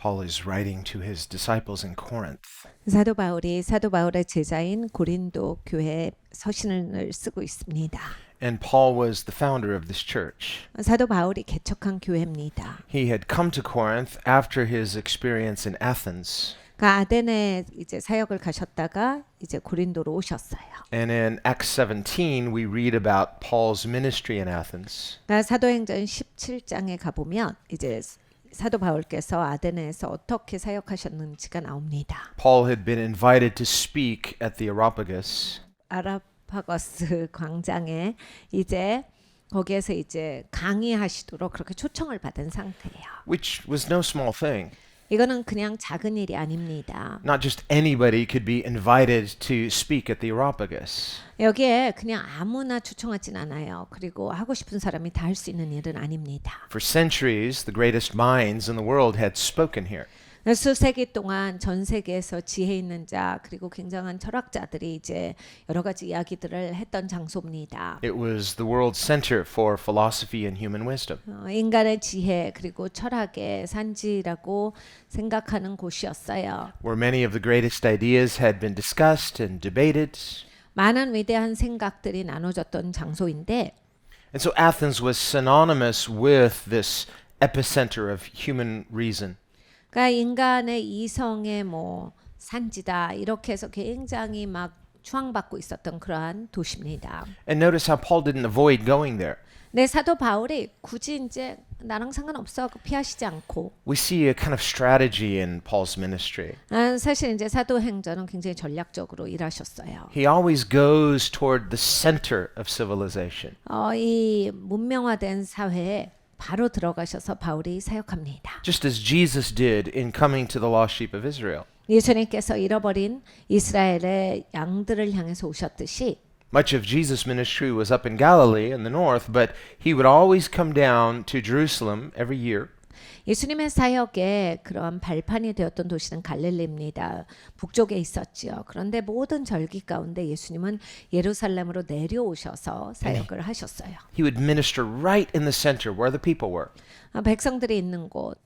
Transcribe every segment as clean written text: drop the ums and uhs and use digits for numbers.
Paul is writing to his disciples in Corinth. 사도 바울이 사도 바울의 제자인 고린도 교회에 서신을 쓰고 있습니다. And Paul was the founder of this church. 사도 바울이 개척한 교회입니다. He had come to Corinth after his experience in Athens. 그 아덴에 이제 사역을 가셨다가 이제 고린도로 오셨어요. And in Acts 17, we read about Paul's ministry in Athens. 그러니까 사도행전 17장에 가보면 이제 사도 바울께서 아데네에서 어떻게 사역하셨는지가 나옵니다. Paul had been invited to speak at the Areopagus. 아라파거스 광장에 이제 거기에서 이제 강의하시도록 그렇게 초청을 받은 상태예요. Which was no small thing. 이거는 그냥 작은 일이 아닙니다. Not just anybody could be invited to speak at the Areopagus. 여기에 그냥 아무나 초청하진 않아요. 그리고 하고 싶은 사람이 다 할 수 있는 일은 아닙니다. For centuries, the greatest minds in the world had spoken here. 수세기 동안 전 세계에서 지혜 있는 자 그리고 굉장한 철학자들이 이제 여러 가지 이야기들을 했던 장소입니다. It was the world center for philosophy and human wisdom. 인간의 지혜 그리고 철학의 산지라고 생각하는 곳이었어요. Where many of the greatest ideas had been discussed and debated. 많은 위대한 생각들이 나눠졌던 장소인데 And so Athens was synonymous with this epicenter of human reason. 그러니까 인간의 이성의 뭐 산지다 이렇게 해서 굉장히 막 추앙받고 있었던 그러한 도시입니다. And notice how Paul didn't avoid going there. 네, 사도 바울이 굳이 이제 나랑 상관없어 피하시지 않고 We see a kind of strategy in Paul's ministry. 사실 이제 사도행전은 굉장히 전략적으로 일하셨어요. He always goes toward the center of civilization. 이 문명화된 사회에 바로 들어가셔서 바울이 사역합니다. Just as Jesus did in coming to the lost sheep of Israel. 예수님께서 잃어버린 이스라엘의 양들을 향해서 오셨듯이 Much of Jesus' ministry was up in Galilee in the north, but he would always come down to Jerusalem every year. 예수님의 사역의 그런 발판이 되었던 도시는 갈릴리입니다. 북쪽에 있었지요. 그런데 모든 절기 가운데 예수님은 예루살렘으로 내려오셔서 사역을 하셨어요. He would minister right in the center where the people were. 백성들이 있는 곳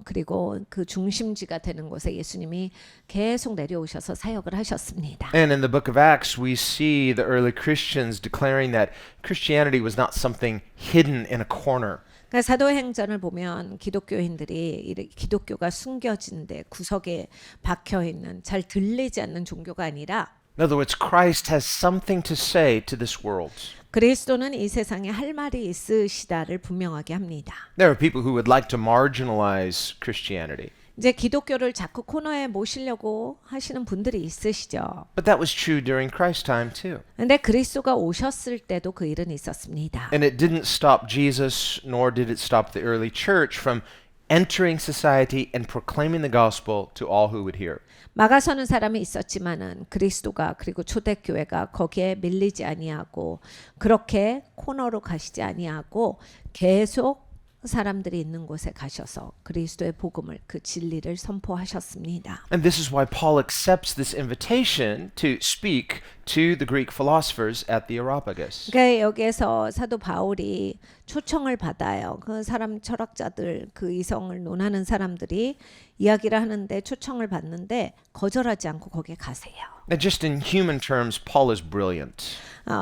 그리고 그 중심지가 되는 곳에 예수님이 계속 내려오셔서 사역을 하셨습니다. And in the book of Acts, we see the early Christians declaring that Christianity was not something hidden in a corner. 그러니까 사도행전을 보면 기독교인들이 기독교가 숨겨진 데 구석에 박혀 있는 잘 들리지 않는 종교가 아니라 In other words, Christ has something to say to this world. 그리스도는 이 세상에 할 말이 있으시다를 분명하게 합니다. There are people who would like to marginalize Christianity. 이제 기독교를 자꾸 코너에 모시려고 하시는 분들이 있으시죠. But that was true during Christ's time too. 근데 그리스도가 오셨을 때도 그 일은 있었습니다. And it didn't stop Jesus, nor did it stop the early church from entering society and proclaiming the gospel to all who would hear. 막아서는 사람이 있었지만은 그리스도가 그리고 초대교회가 거기에 밀리지 아니하고 그렇게 코너로 가시지 아니하고 계속 사람들이 있는 곳에 가셔서 그리스도의 복음을 그 진리를 선포하셨습니다. And this is why Paul accepts this invitation to speak to the Greek philosophers at the Areopagus. 그러니까 여기에서 사도 바울이 초청을 받아요. 그 사람 철학자들 그 이성을 논하는 사람들이 이야기를 하는데 초청을 받는데 거절하지 않고 거기에 가세요. Now, just in human terms, Paul is brilliant.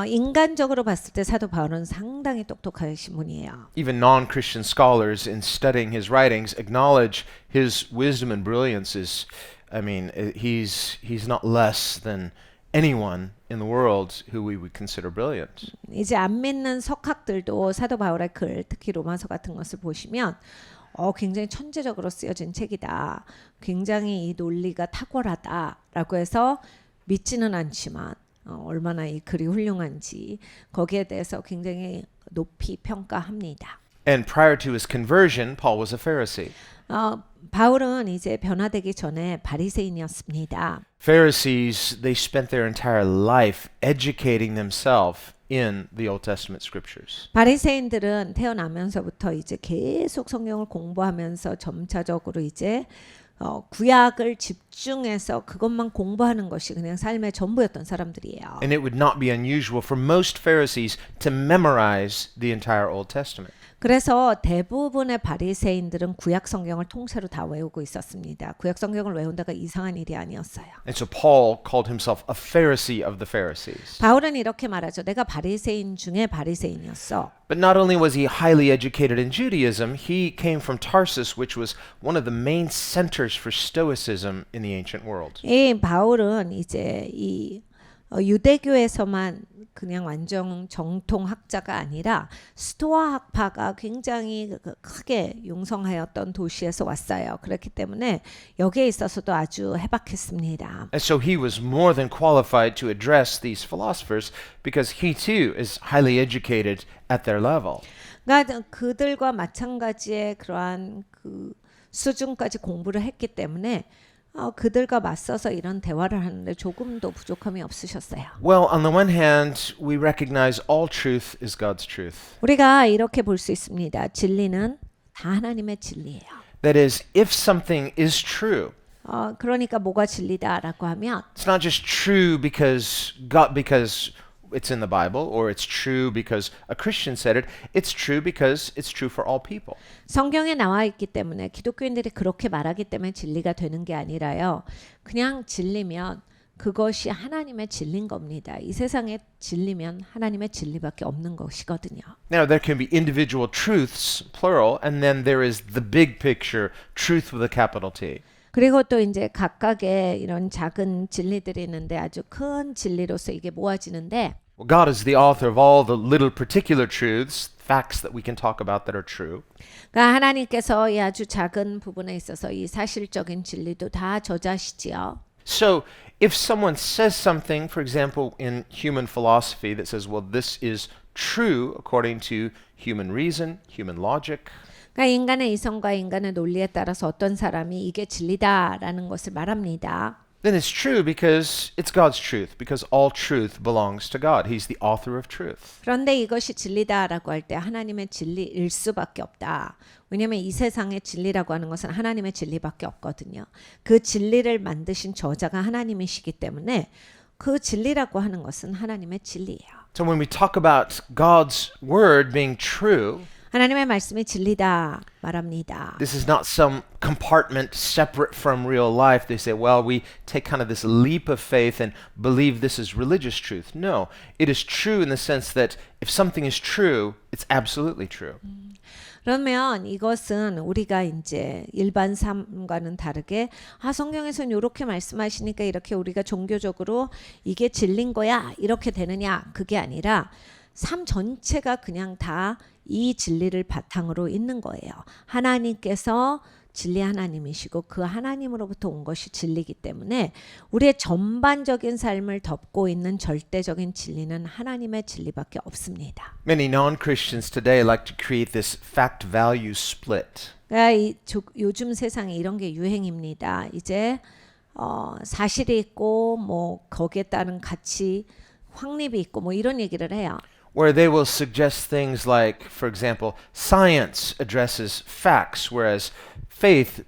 인간적으로 봤을 때 사도 바울은 상당히 똑똑하신 분이에요. Even non-Christian scholars in studying his writings acknowledge his wisdom and brilliance is, he's not less than anyone in the world who we would consider brilliant. 이제 안 믿는 석학들도 사도 바울의 글, 특히 로마서 같은 것을 보시면 굉장히 천재적으로 쓰여진 책이다. 굉장히 이 논리가 탁월하다라고 해서 믿지는 않지만 얼마나 이 글이 훌륭한지 거기에 대해서 굉장히 높이 평가합니다. And prior to his conversion, Paul was a Pharisee. 바울은 이제 변화되기 전에 바리새인이었습니다. Pharisees, they spent their entire life educating themselves in the Old Testament scriptures. 바리새인들은 태어나면서부터 이제 계속 성경을 공부하면서 점차적으로 이제 구약을 집중해서 그것만 공부하는 것이 그냥 삶의 전부였던 사람들이에요. And it would not be unusual for most Pharisees to memorize the entire Old Testament. 그래서 대부분의 바리새인들은 구약 성경을 통째로 다 외우고 있었습니다. 구약 성경을 외운다가 이상한 일이 아니었어요. And so Paul called himself a Pharisee of the Pharisees. 바울은 이렇게 말하죠. 내가 바리새인 중에 바리새인이었어. But not only was he highly educated in Judaism, he came from Tarsus, which was one of the main centers for Stoicism in the ancient world. 이 바울은 이제 이 유대교에서만 그냥 완전 정통 학자가 아니라 스토아 학파가 굉장히 크게 융성하였던 도시에서 왔어요. 그렇기 때문에 여기에 있어서도 아주 해박했습니다. And so he was more than qualified to address these philosophers because he too is highly educated at their level. 그러니까 그들과 마찬가지의 그러한 그 수준까지 공부를 했기 때문에 그들과 맞서서 이런 대화를 하는데 조금도 부족함이 없으셨어요. Well, on the one hand, we recognize all truth is God's truth. 우리가 이렇게 볼 수 있습니다. 진리는 다 하나님의 진리예요. That is, if something is true, 그러니까 뭐가 진리다라고 하면 it's not just true because it's in the Bible or it's true because a Christian said it. It's true because it's true for all people. 성경에 나와 있기 때문에 기독교인들이 그렇게 말하기 때문에 진리가 되는 게 아니라요. 그냥 진리면 그것이 하나님의 진리인 겁니다. 이 세상에 진리면 하나님의 진리밖에 없는 것이거든요. Now, there can be individual truths, plural, and then there is the big picture, truth with a capital T. 그리고 또 이제 각각의 이런 작은 진리들이 있는데 아주 큰 진리로서 이게 모아지는데 Well, God is the author of all the little particular truths, facts that we can talk about that are true. 그러니까 하나님께서 이 아주 작은 부분에 있어서 이 사실적인 진리도 다 저자시지요. So, if someone says something, for example, in human philosophy that says, well, this is true according to human reason, human logic, 그러니까 인간의 이성과 인간의 논리에 따라서 어떤 사람이 이게 진리다라는 것을 말합니다. then it's true because it's God's truth, because all truth belongs to God. He's the author of truth. 그런데 이것이 진리다라고 할 때 하나님의 진리일 수밖에 없다. 왜냐하면 이 세상의 진리라고 하는 것은 하나님의 진리밖에 없거든요. 그 진리를 만드신 저자가 하나님이시기 때문에 그 진리라고 하는 것은 하나님의 진리예요. So when we talk about God's word being true, 하나님의 말씀이 진리다 말합니다. this is not some compartment separate from real life. They say, well, we take kind of this leap of faith and believe this is religious truth. No, it is true in the sense that if something is true, it's absolutely true. 그러면 이것은 우리가 이제 일반 삶과는 다르게 성경에서는 이렇게 말씀하시니까 이렇게 우리가 종교적으로 이게 진리인 거야 이렇게 되느냐 그게 아니라 삶 전체가 그냥 다 이 진리를 바탕으로 있는 거예요. 하나님께서 진리 하나님이시고 그 하나님으로부터 온 것이 진리이기 때문에 우리의 전반적인 삶을 덮고 있는 절대적인 진리는 하나님의 진리밖에 없습니다. Many non-Christians today like to create this fact-value split. 그러니까 요즘 세상에 이런 게 유행입니다. 이제 사실이 있고 뭐 거기에 따른 가치 확립이 있고 뭐 이런 얘기를 해요. Where they will suggest things like, for example, science addresses facts, whereas faith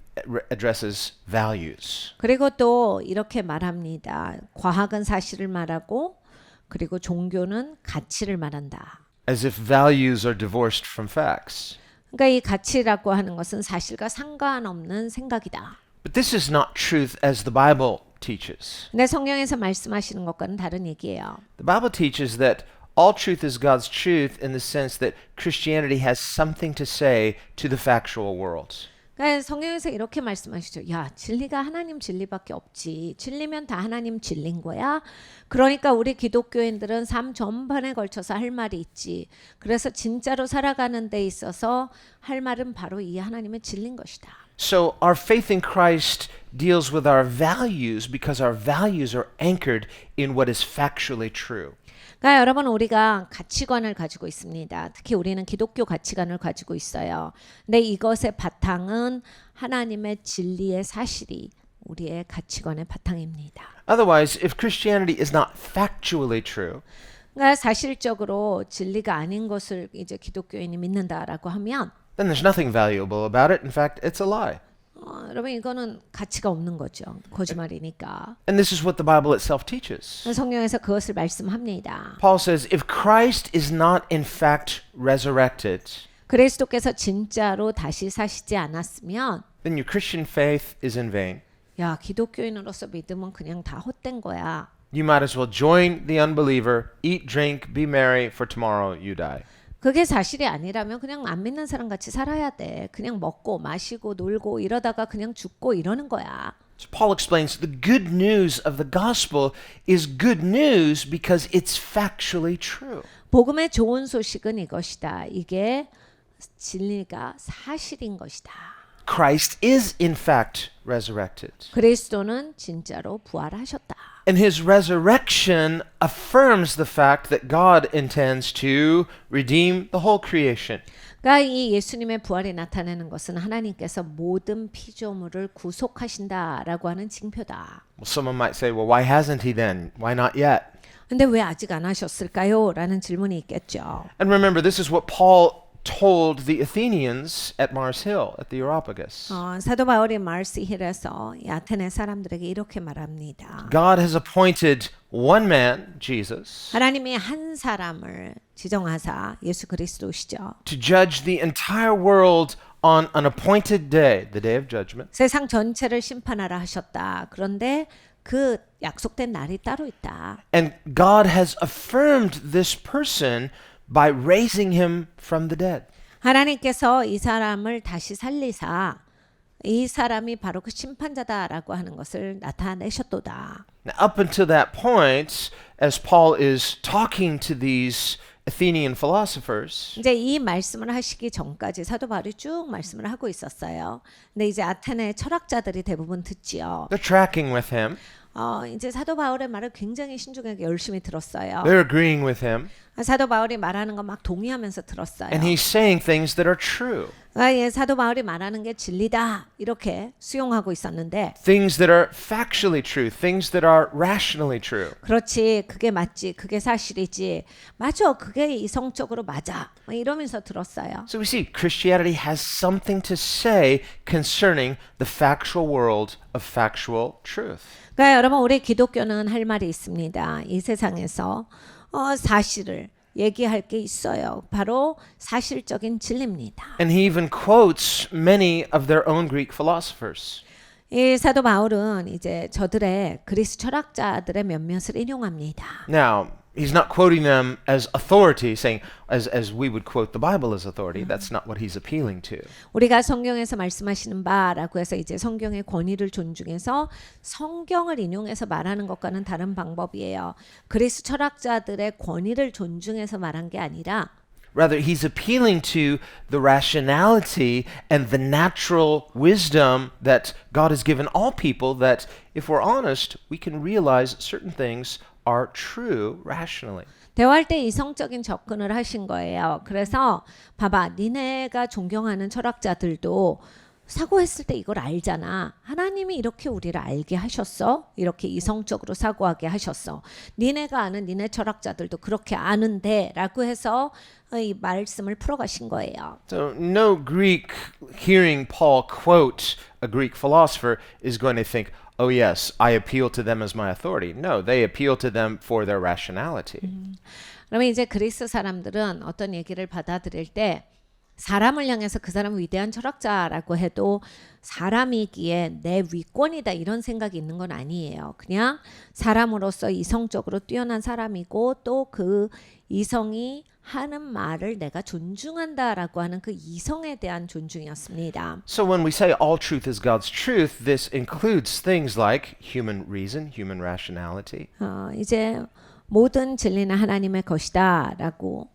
addresses values. 그리고 또 이렇게 말합니다. 과학은 사실을 말하고 그리고 종교는 가치를 말한다. As if values are divorced from facts. 그러니까 이 가치라고 하는 것은 사실과 상관없는 생각이다. But this is not truth as the Bible teaches. 근데 성경에서 말씀하시는 것과는 다른 얘기예요. The Bible teaches that all truth is God's truth in the sense that Christianity has something to say to the factual world. 그러니까 성경에서 이렇게 말씀하시죠. 야, 진리가 하나님 진리밖에 없지. 진리면 다 하나님 진리인 거야. 그러니까 우리 기독교인들은 삶 전반에 걸쳐서 할 말이 있지. 그래서 진짜로 살아가는 데 있어서 할 말은 바로 이 하나님의 진리인 것이다. So our faith in Christ deals with our values because our values are anchored in what is factually true. 그러니까 여러분 우리가 가치관을 가지고 있습니다. 특히 우리는 기독교 가치관을 가지고 있어요. 근데 이것의 바탕은 하나님의 진리의 사실이 우리의 가치관의 바탕입니다. Otherwise, if Christianity is not factually true, 그러니까 사실적으로 진리가 아닌 것을 이제 기독교인이 믿는다라고 하면 then there's nothing valuable about it. In fact, it's a lie. 여러분 이거는 가치가 없는 거죠. 거짓말이니까. And this is what the Bible itself teaches. 성경에서 그것을 말씀합니다. Paul says, if Christ is not in fact resurrected, 그리스도께서 진짜로 다시 사시지 않았으면 then your Christian faith is in vain. 야, 기독교인으로서 믿음은 그냥 다 헛된 거야. You might as well join the unbeliever, eat, drink, be merry, for tomorrow you die. 그게 사실이 아니라면 그냥 안 믿는 사람 같이 살아야 돼. 그냥 먹고 마시고 놀고 이러다가 그냥 죽고 이러는 거야. So Paul explains the good news of the gospel is good news because it's factually true. 복음의 좋은 소식은 이것이다. 이게 진리가 사실인 것이다. Christ is in fact resurrected. 그리스도는 진짜로 부활하셨다. And his resurrection affirms the fact that God intends to redeem the whole creation. 그러니까 이 예수님의 부활이 나타내는 것은 하나님께서 모든 피조물을 구속하신다라고 하는 징표다. Well, someone might say, well, why hasn't he then? Why not yet? 근데 왜 아직 안 하셨을까요? 라는 질문이 있겠죠. And remember, this is what Paul told the Athenians at Mars Hill, at the Areopagus. 사도 바울이 마르스 힐에서 이 아테네 사람들에게 이렇게 말합니다. God has appointed one man, Jesus, 하나님이 한 사람을 지정하사 예수 그리스도시죠. to judge the entire world on an appointed day, the day of judgment. 세상 전체를 심판하라 하셨다. 그런데 그 약속된 날이 따로 있다. And God has affirmed this person by raising him from the dead. 하나님께서 이 사람을 다시 살리사 이 사람이 바로 그 심판자다라고 하는 것을 나타내셨도다. Now, up until that point, as Paul is talking to these Athenian philosophers, 이제 이 말씀을 하시기 전까지 사도 바울이 쭉 말씀을 하고 있었어요. 근데 이제 아테네 철학자들이 대부분 듣지요. they're tracking with him. 이제 사도 바울의 말을 굉장히 신중하게 열심히 들었어요. They're agreeing with him. 사도 바울이 말하는 거 막 동의하면서 들었어요. And he's saying things that are true. 예, 사도 바울이 말하는 게 진리다 이렇게 수용하고 있었는데 Things that are factually true. Things that are rationally true. 그렇지 그게 맞지 그게 사실이지 맞아 그게 이성적으로 맞아 막 이러면서 들었어요. So we see Christianity has something to say concerning the factual world of factual truth. 그러니까 여러분 우리 기독교는 할 말이 있습니다. 이 세상에서 사실을 얘기할 게 있어요. 바로 사실적인 진리입니다. And he even quotes many of their own Greek philosophers. 이 사도 바울은 이제 저들의 그리스 철학자들의 몇몇을 인용합니다. Now, he's not quoting them as authority, saying as we would quote the Bible as authority. That's not what he's appealing to. 우리가 성경에서 말씀하시는 바라고 해서 이제 성경의 권위를 존중해서 성경을 인용해서 말하는 것과는 다른 방법이에요. 그리스 철학자들의 권위를 존중해서 말한 게 아니라 Rather, he's appealing to the rationality and the natural wisdom that God has given all people that, if we're honest, we can realize certain things are true rationally. 대화할 때 이성적인 접근을 하신 거예요. 그래서 봐봐, 니네가 존경하는 철학자들도 사고했을 때 이걸 알잖아. 하나님이 이렇게 우리를 알게 하셨어. 이렇게 이성적으로 사고하게 하셨어. 니네가 아는 니네 철학자들도 그렇게 아는데 라고 해서 이 말씀을 풀어가신 거예요. So no Greek hearing Paul quote a Greek philosopher is going to think, oh yes, I appeal to them as my authority. No, they appeal to them for their rationality. 그러면 이제 그리스 사람들은 어떤 얘기를 받아들일 때 사람을 향해서 그 사람은 위대한 철학자라고 해도 사람이기에 내 위권이다 이런 생각이 있는 건 아니에요. 그냥 사람으로서 이성적으로 뛰어난 사람이고 또 그 이성이 하는 말을 내가 존중한다라고 하는 그 이성에 대한 존중이었습니다. So when we say all truth is God's truth, this includes things like human reason, human rationality. 이제 모든 진리는 하나님의 것이다라고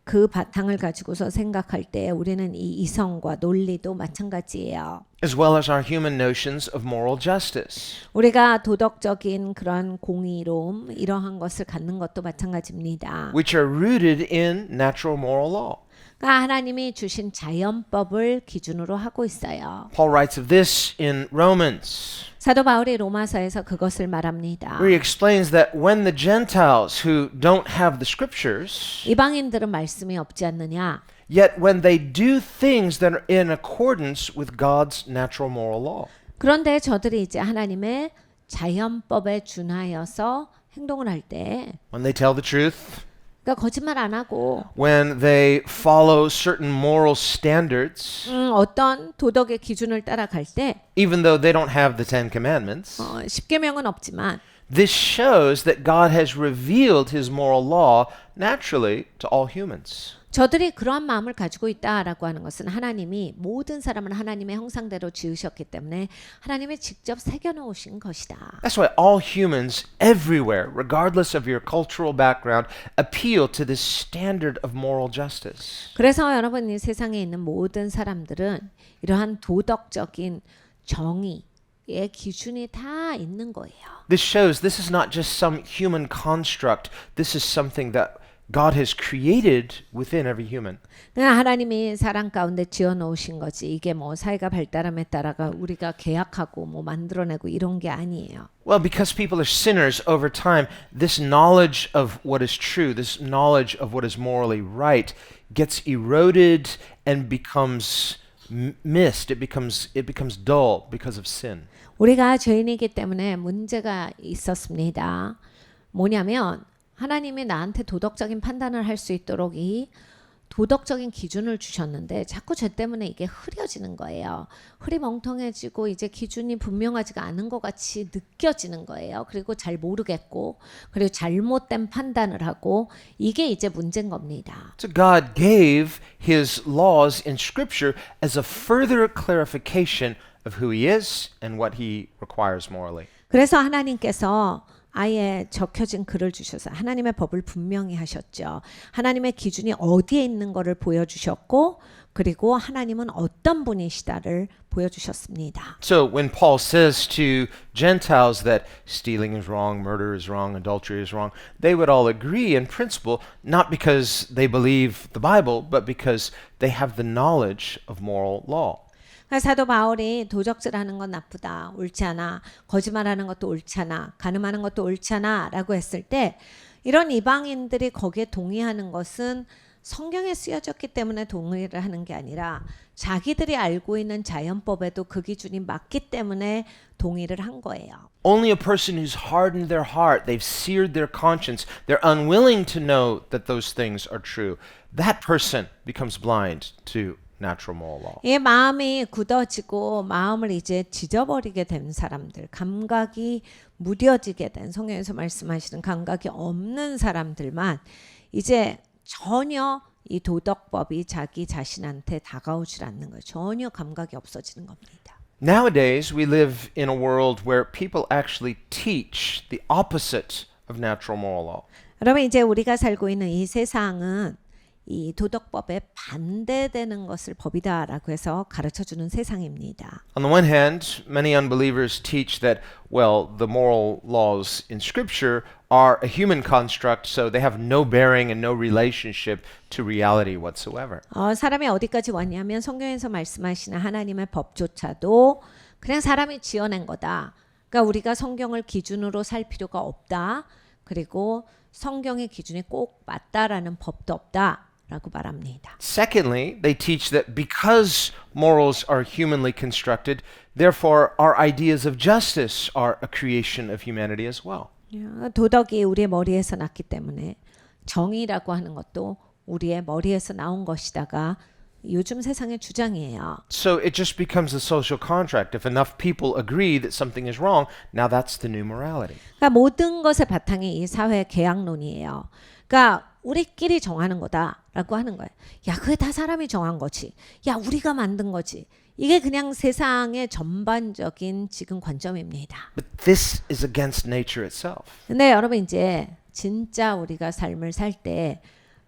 그 바탕을 가지고서 생각할 때 우리는 이 이성과 논리도 마찬가지예요. As well as our human notions of moral justice. 우리가 도덕적인 그런 공의로움 이러한 것을 갖는 것도 마찬가지입니다. Which are rooted in natural moral law. 그러니까 하나님이 주신 자연법을 기준으로 하고 있어요. Paul writes of this in Romans, 사도 바울이 로마서에서 그것을 말합니다. where he explains that when the Gentiles who don't have the scriptures, 이방인들은 말씀이 없지 않느냐? yet when they do things that are in accordance with God's natural moral law. 그런데 저들이 이제 하나님의 자연법에 준하여서 행동을 할 때 When they tell the truth, 그러니까 거짓말 안 하고 when they follow certain moral standards, 어떤 도덕의 기준을 따라갈 때 even though they don't have the Ten Commandments. 10계명은 없지만 This shows that God has revealed his moral law naturally to all humans. 저들이 그러한 마음을 가지고 있다라고 하는 것은 하나님이 모든 사람을 하나님의 형상대로 지으셨기 때문에 하나님이 직접 새겨놓으신 것이다. That's why all humans everywhere, regardless of your cultural background, appeal to this standard of moral justice. 그래서 여러분 이 세상에 있는 모든 사람들은 이러한 도덕적인 정의의 기준이 다 있는 거예요. This shows this is not just some human construct. This is something that God has created within every human. 그냥 하나님이 사람 가운데 지어 놓으신 거지. 이게 뭐 사회가 발달함에 따라가 우리가 계약하고 뭐 만들어내고 이런 게 아니에요. Well, because people are sinners over time, this knowledge of what is true, this knowledge of what is morally right, gets eroded and becomes missed. It becomes dull because of sin. 우리가 죄인이기 때문에 문제가 있었습니다. 뭐냐면 하나님이 나한테 도덕적인 판단을 할 수 있도록 이 도덕적인 기준을 주셨는데 자꾸 죄 때문에 이게 흐려지는 거예요. 흐리멍텅해지고 이제 기준이 분명하지가 않은 것 같이 느껴지는 거예요. 그리고 잘 모르겠고 그리고 잘못된 판단을 하고 이게 이제 문제인 겁니다. So God gave his laws in scripture as a further clarification of who he is and what he requires morally. 그래서 하나님께서 아예 적혀진 글을 주셔서 하나님의 법을 분명히 하셨죠. 하나님의 기준이 어디에 있는 것을 보여주셨고 그리고 하나님은 어떤 분이시다를 보여주셨습니다. So when Paul says to Gentiles that stealing is wrong, murder is wrong, adultery is wrong, they would all agree in principle, not because they believe the Bible, but because they have the knowledge of moral law. 사도 바울이 도적질하는 건 나쁘다, 옳지 않아, 거짓말하는 것도 옳지 않아, 간음하는 것도 옳지 않아 라고 했을 때 이런 이방인들이 거기에 동의하는 것은 성경에 쓰여졌기 때문에 동의를 하는 게 아니라 자기들이 알고 있는 자연법에도 그 기준이 맞기 때문에 동의를 한 거예요. Only a person who's hardened their heart, they've seared their conscience, they're unwilling to know that those things are true, that person becomes blind to natural moral law. 이 마음이 굳어지고 마음을 이제 지져버리게 된 사람들, 감각이 무뎌지게 된 성경에서 말씀하시는 감각이 없는 사람들만 이제 전혀 이 도덕법이 자기 자신한테 다가오질 않는 거예요. 전혀 감각이 없어지는 겁니다. Nowadays, we live in a world where people actually teach the opposite of natural moral law. 여러분 이제 우리가 살고 있는 이 세상은 이 도덕법에 반대되는 것을 법이다라고 해서 가르쳐주는 세상입니다. On the one hand, many unbelievers teach that, well, the moral laws in Scripture are a human construct, so they have no bearing and no relationship to reality whatsoever. 사람이 어디까지 왔냐면 성경에서 말씀하시는 하나님의 법조차도 그냥 사람이 지어낸 거다. 그러니까 우리가 성경을 기준으로 살 필요가 없다. 그리고 성경의 기준이 꼭 맞다라는 법도 없다. 라고 말합니다. Secondly, they teach that because morals are humanly constructed, therefore our ideas of justice are a creation of humanity as well. 도덕이 우리의 머리에서 났기 때문에 정의라고 하는 것도 우리의 머리에서 나온 것이다가 요즘 세상의 주장이에요. So it just becomes a social contract. If enough people agree that something is wrong, now that's the new morality. 그러니까 모든 것의 바탕이 이 사회 계약론이에요. 그러니까 우리끼리 정하는 거다라고 하는 거예요. 야, 그게 다 사람이 정한 거지. 야, 우리가 만든 거지. 이게 그냥 세상의 전반적인 지금 관점입니다. But this is against nature itself. 근데 여러분 이제 진짜 우리가 삶을 살 때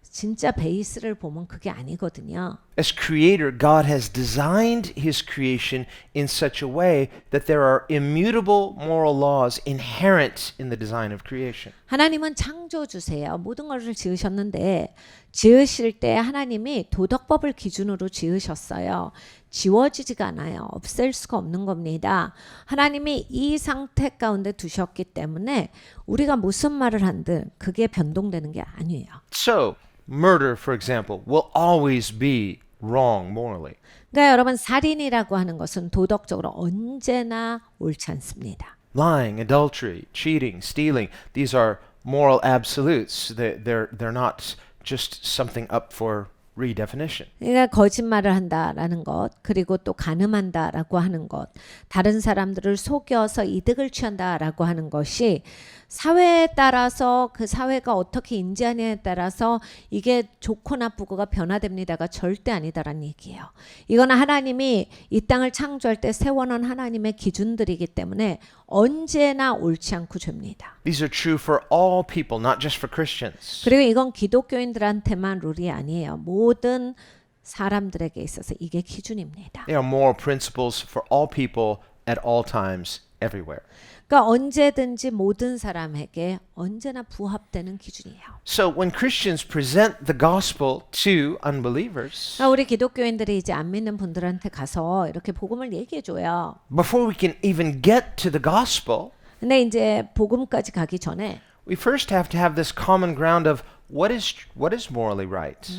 진짜 베이스를 보면 그게 아니거든요. As creator, God has designed his creation in such a way that there are immutable moral laws inherent in the design of creation. 하나님은 창조주세요. 모든 것을 지으셨는데 지으실 때 하나님이 도덕법을 기준으로 지으셨어요. 지워지지가 않아요. 없앨 수가 없는 겁니다. 하나님이 이 상태 가운데 두셨기 때문에 우리가 무슨 말을 한들 그게 변동되는 게 아니에요. So, murder, for example, will always be wrong morally. 그러니까 여러분 살인이라고 하는 것은 도덕적으로 언제나 옳지 않습니다. Lying, adultery, cheating, stealing, these are moral absolutes. They're not just something up for redefinition. 그러니까 거짓말을 한다라는 것, 그리고 또 간음한다라고 하는 것, 다른 사람들을 속여서 이득을 취한다라고 하는 것이 사회에 따라서 그 사회가 어떻게 인지하느냐에 따라서 이게 좋고 나쁘고가 변화됩니다가 절대 아니다라는 얘기예요. 이거는 하나님이 이 땅을 창조할 때 세워놓은 하나님의 기준들이기 때문에 언제나 옳지 않고 죄입니다. These are true for all people, not just for Christians. 그리고 이건 기독교인들한테만 룰이 아니에요. 모든 사람들에게 있어서 이게 기준입니다. They are moral principles for all people at all times, everywhere. 그러니까 언제든지 모든 사람에게 언제나 부합되는 기준이에요. So when Christians present the gospel to unbelievers, 그러니까 우리 기독교인들이 이제 안 믿는 분들한테 가서 이렇게 복음을 얘기해 줘요. before we can even get to the gospel, 근데 이제 복음까지 가기 전에 we first have to have this common ground of what is morally right.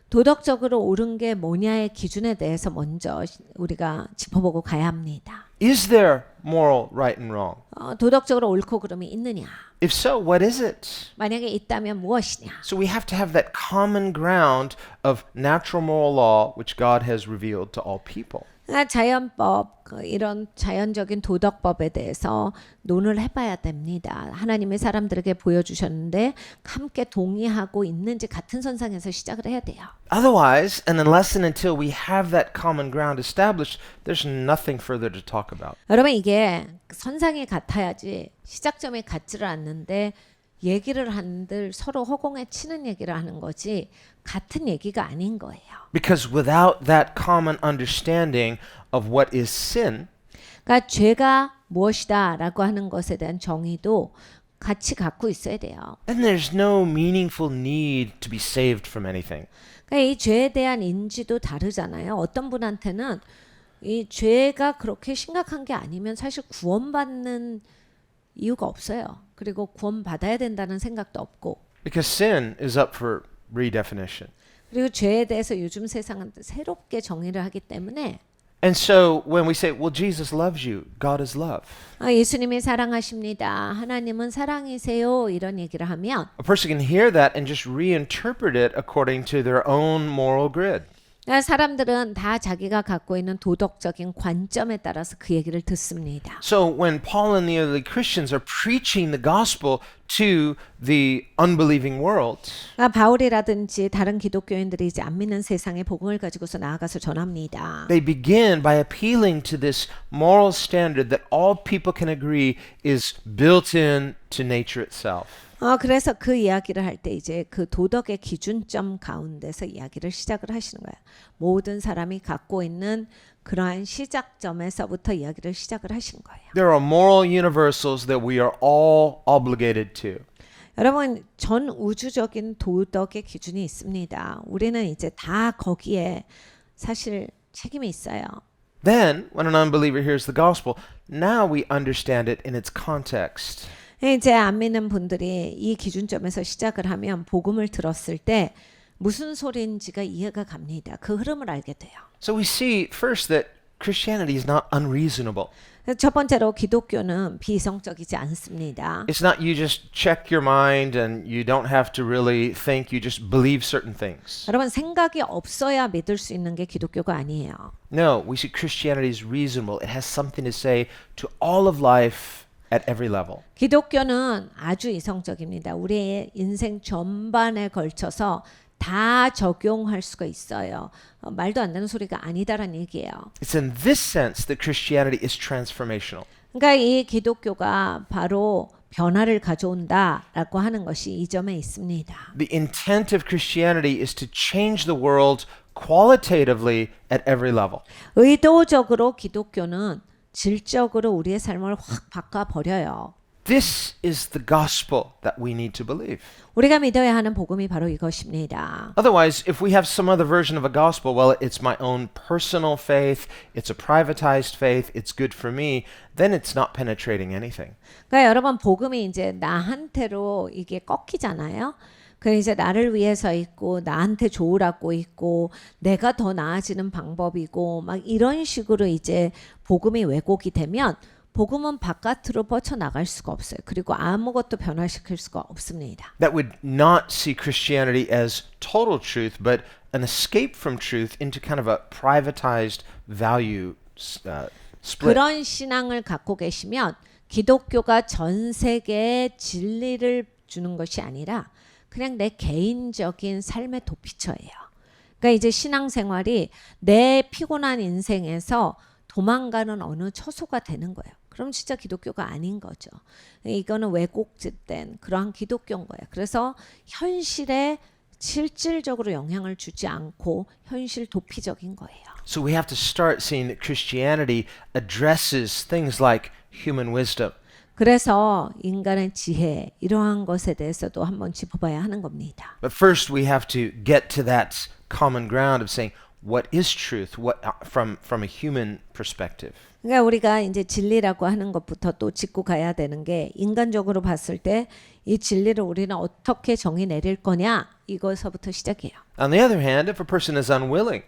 도덕적으로 옳은 게 뭐냐의 기준에 대해서 먼저 우리가 짚어보고 가야 합니다. Is there moral right and wrong? 도덕적으로 옳고 그름이 있느냐? If so, what is it? 만약에 있다면 무엇이냐? So we have to have that common ground of natural moral law which God has revealed to all people. 자연법, 이런 자연적인 도덕법에 대해서 논을 해봐야 됩니다. 하나님이 사람들에게 보여주셨는데 함께 동의하고 있는지 같은 선상에서 시작을 해야 돼요. Otherwise, and unless and until we have that common ground established, there's nothing further to talk about. 여러분 이게 선상이 같아야지 시작점이 같지를 않는데 얘기를 한들 서로 허공에 치는 얘기를 하는 거지 같은 얘기가 아닌 거예요. Because without that common understanding of what is sin, 그러니까 죄가 무엇이다라고 하는 것에 대한 정의도 같이 갖고 있어야 돼요. then there's no meaningful need to be saved from anything. 그러니까 이 죄에 대한 인지도 다르잖아요. 어떤 분한테는 이 죄가 그렇게 심각한 게 아니면 사실 구원받는 이유가 없어요. 그리고 구원받아야 된다는 생각도 없고. Because sin is up for redefinition. 그리고 죄에 대해서 요즘 세상은 새롭게 정의를 하기 때문에 And so when we say, well, Jesus loves you, God is love. 예수님이 사랑하십니다. 하나님은 사랑이세요. 이런 얘기를 하면 A person can hear that and just reinterpret it according to their own moral grid. 사람들은 다 자기가 갖고 있는 도덕적인 관점에 따라서 그 얘기를 듣습니다. So when Paul and the early Christians are preaching the gospel to the unbelieving world, 바울이라든지 다른 기독교인들이 이제 안 믿는 세상에 복음을 가지고서 나아가서 전합니다. they begin by appealing to this moral standard that all people can agree is built in to nature itself. 그래서 그 이야기를 할 때 이제 그 도덕의 기준점 가운데서 이야기를 시작을 하시는 거예요. 모든 사람이 갖고 있는 그러한 시작점에서부터 이야기를 시작을 하시는 거예요. There are moral universals that we are all obligated to. 여러분 전 우주적인 도덕의 기준이 있습니다. 우리는 이제 다 거기에 사실 책임이 있어요. Then, when an unbeliever hears the gospel, now we understand it in its context. 이제 안 믿는 분들이 이 기준점에서 시작을 하면 복음을 들었을 때 무슨 소리인지가 이해가 갑니다. 그 흐름을 알게 돼요. So we see first that Christianity is not unreasonable. 첫 번째로 기독교는 비이성적이지 않습니다. It's not you just check your mind and you don't have to really think, you just believe certain things. 여러분 생각이 없어야 믿을 수 있는 게 기독교가 아니에요. No, we see Christianity is reasonable. It has something to say to all of life at every level. 기독교는 아주 이성적입니다. 우리의 인생 전반에 걸쳐서 다 적용할 수가 있어요. 말도 안 되는 소리가 아니다라는 얘기예요. It's in this sense that Christianity is transformational. 그러니까 이 기독교가 바로 변화를 가져온다라고 하는 것이 이 점에 있습니다. The intent of Christianity is to change the world qualitatively at every level. 의도적으로 기독교는 질적으로 우리의 삶을 확 바꿔버려요. This is the gospel that we need to believe. 우리가 믿어야 하는 복음이 바로 이것입니다. Otherwise, if we have some other version of a gospel, well, it's my own personal faith, it's a privatized faith, it's good for me, then it's not penetrating anything. 그러니까 여러분 복음이 이제 나한테로 이게 꺾이잖아요. 그 이제 나를 위해서 있고 나한테 좋으라고 있고 내가 더 나아지는 방법이고 막 이런 식으로 이제 복음이 왜곡이 되면 복음은 바깥으로 뻗쳐나갈 수가 없어요. 그리고 아무것도 변화시킬 수가 없습니다. That would not see Christianity as total truth, but an escape from truth into kind of a privatized value split. 그런 신앙을 갖고 계시면 기독교가 전 세계에 진리를 주는 것이 아니라 그냥 내 개인적인 삶의 도피처예요. 그러니까 이제 신앙생활이 내 피곤한 인생에서 도망가는 어느 처소가 되는 거예요. 그럼 진짜 기독교가 아닌 거죠. 이거는 왜곡된 그러한 기독교인 거예요. 그래서 현실에 실질적으로 영향을 주지 않고 현실 도피적인 거예요. So we have to start seeing that Christianity addresses things like human wisdom. 그래서 인간의 지혜 이러한 것에 대해서도 한번 짚어봐야 하는 겁니다. But first we have to get to that common ground of saying what is truth what from a human perspective. 그러니까 우리가 이제 진리라고 하는 것부터 또 짚고 가야 되는 게 인간적으로 봤을 때 이 진리를 우리는 어떻게 정의 내릴 거냐 이거서부터 시작해요. On the other hand, if a person is unwilling,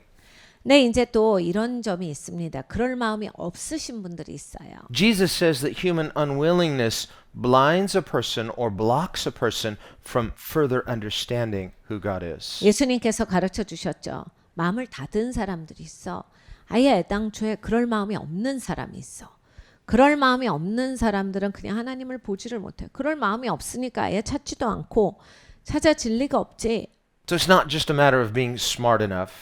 네, 이제 또 이런 점이 있습니다. 그럴 마음이 없으신 분들이 있어요. Jesus says that human unwillingness blinds a person or blocks a person from further understanding who God is. 예수님께서 가르쳐 주셨죠. 마음을 닫은 사람들이 있어. 아예 애당초에 그럴 마음이 없는 사람이 있어. 그럴 마음이 없는 사람들은 그냥 하나님을 보지를 못해요. 그럴 마음이 없으니까 아예 찾지도 않고 찾아 진리가 없지. So it's not just a matter of being smart enough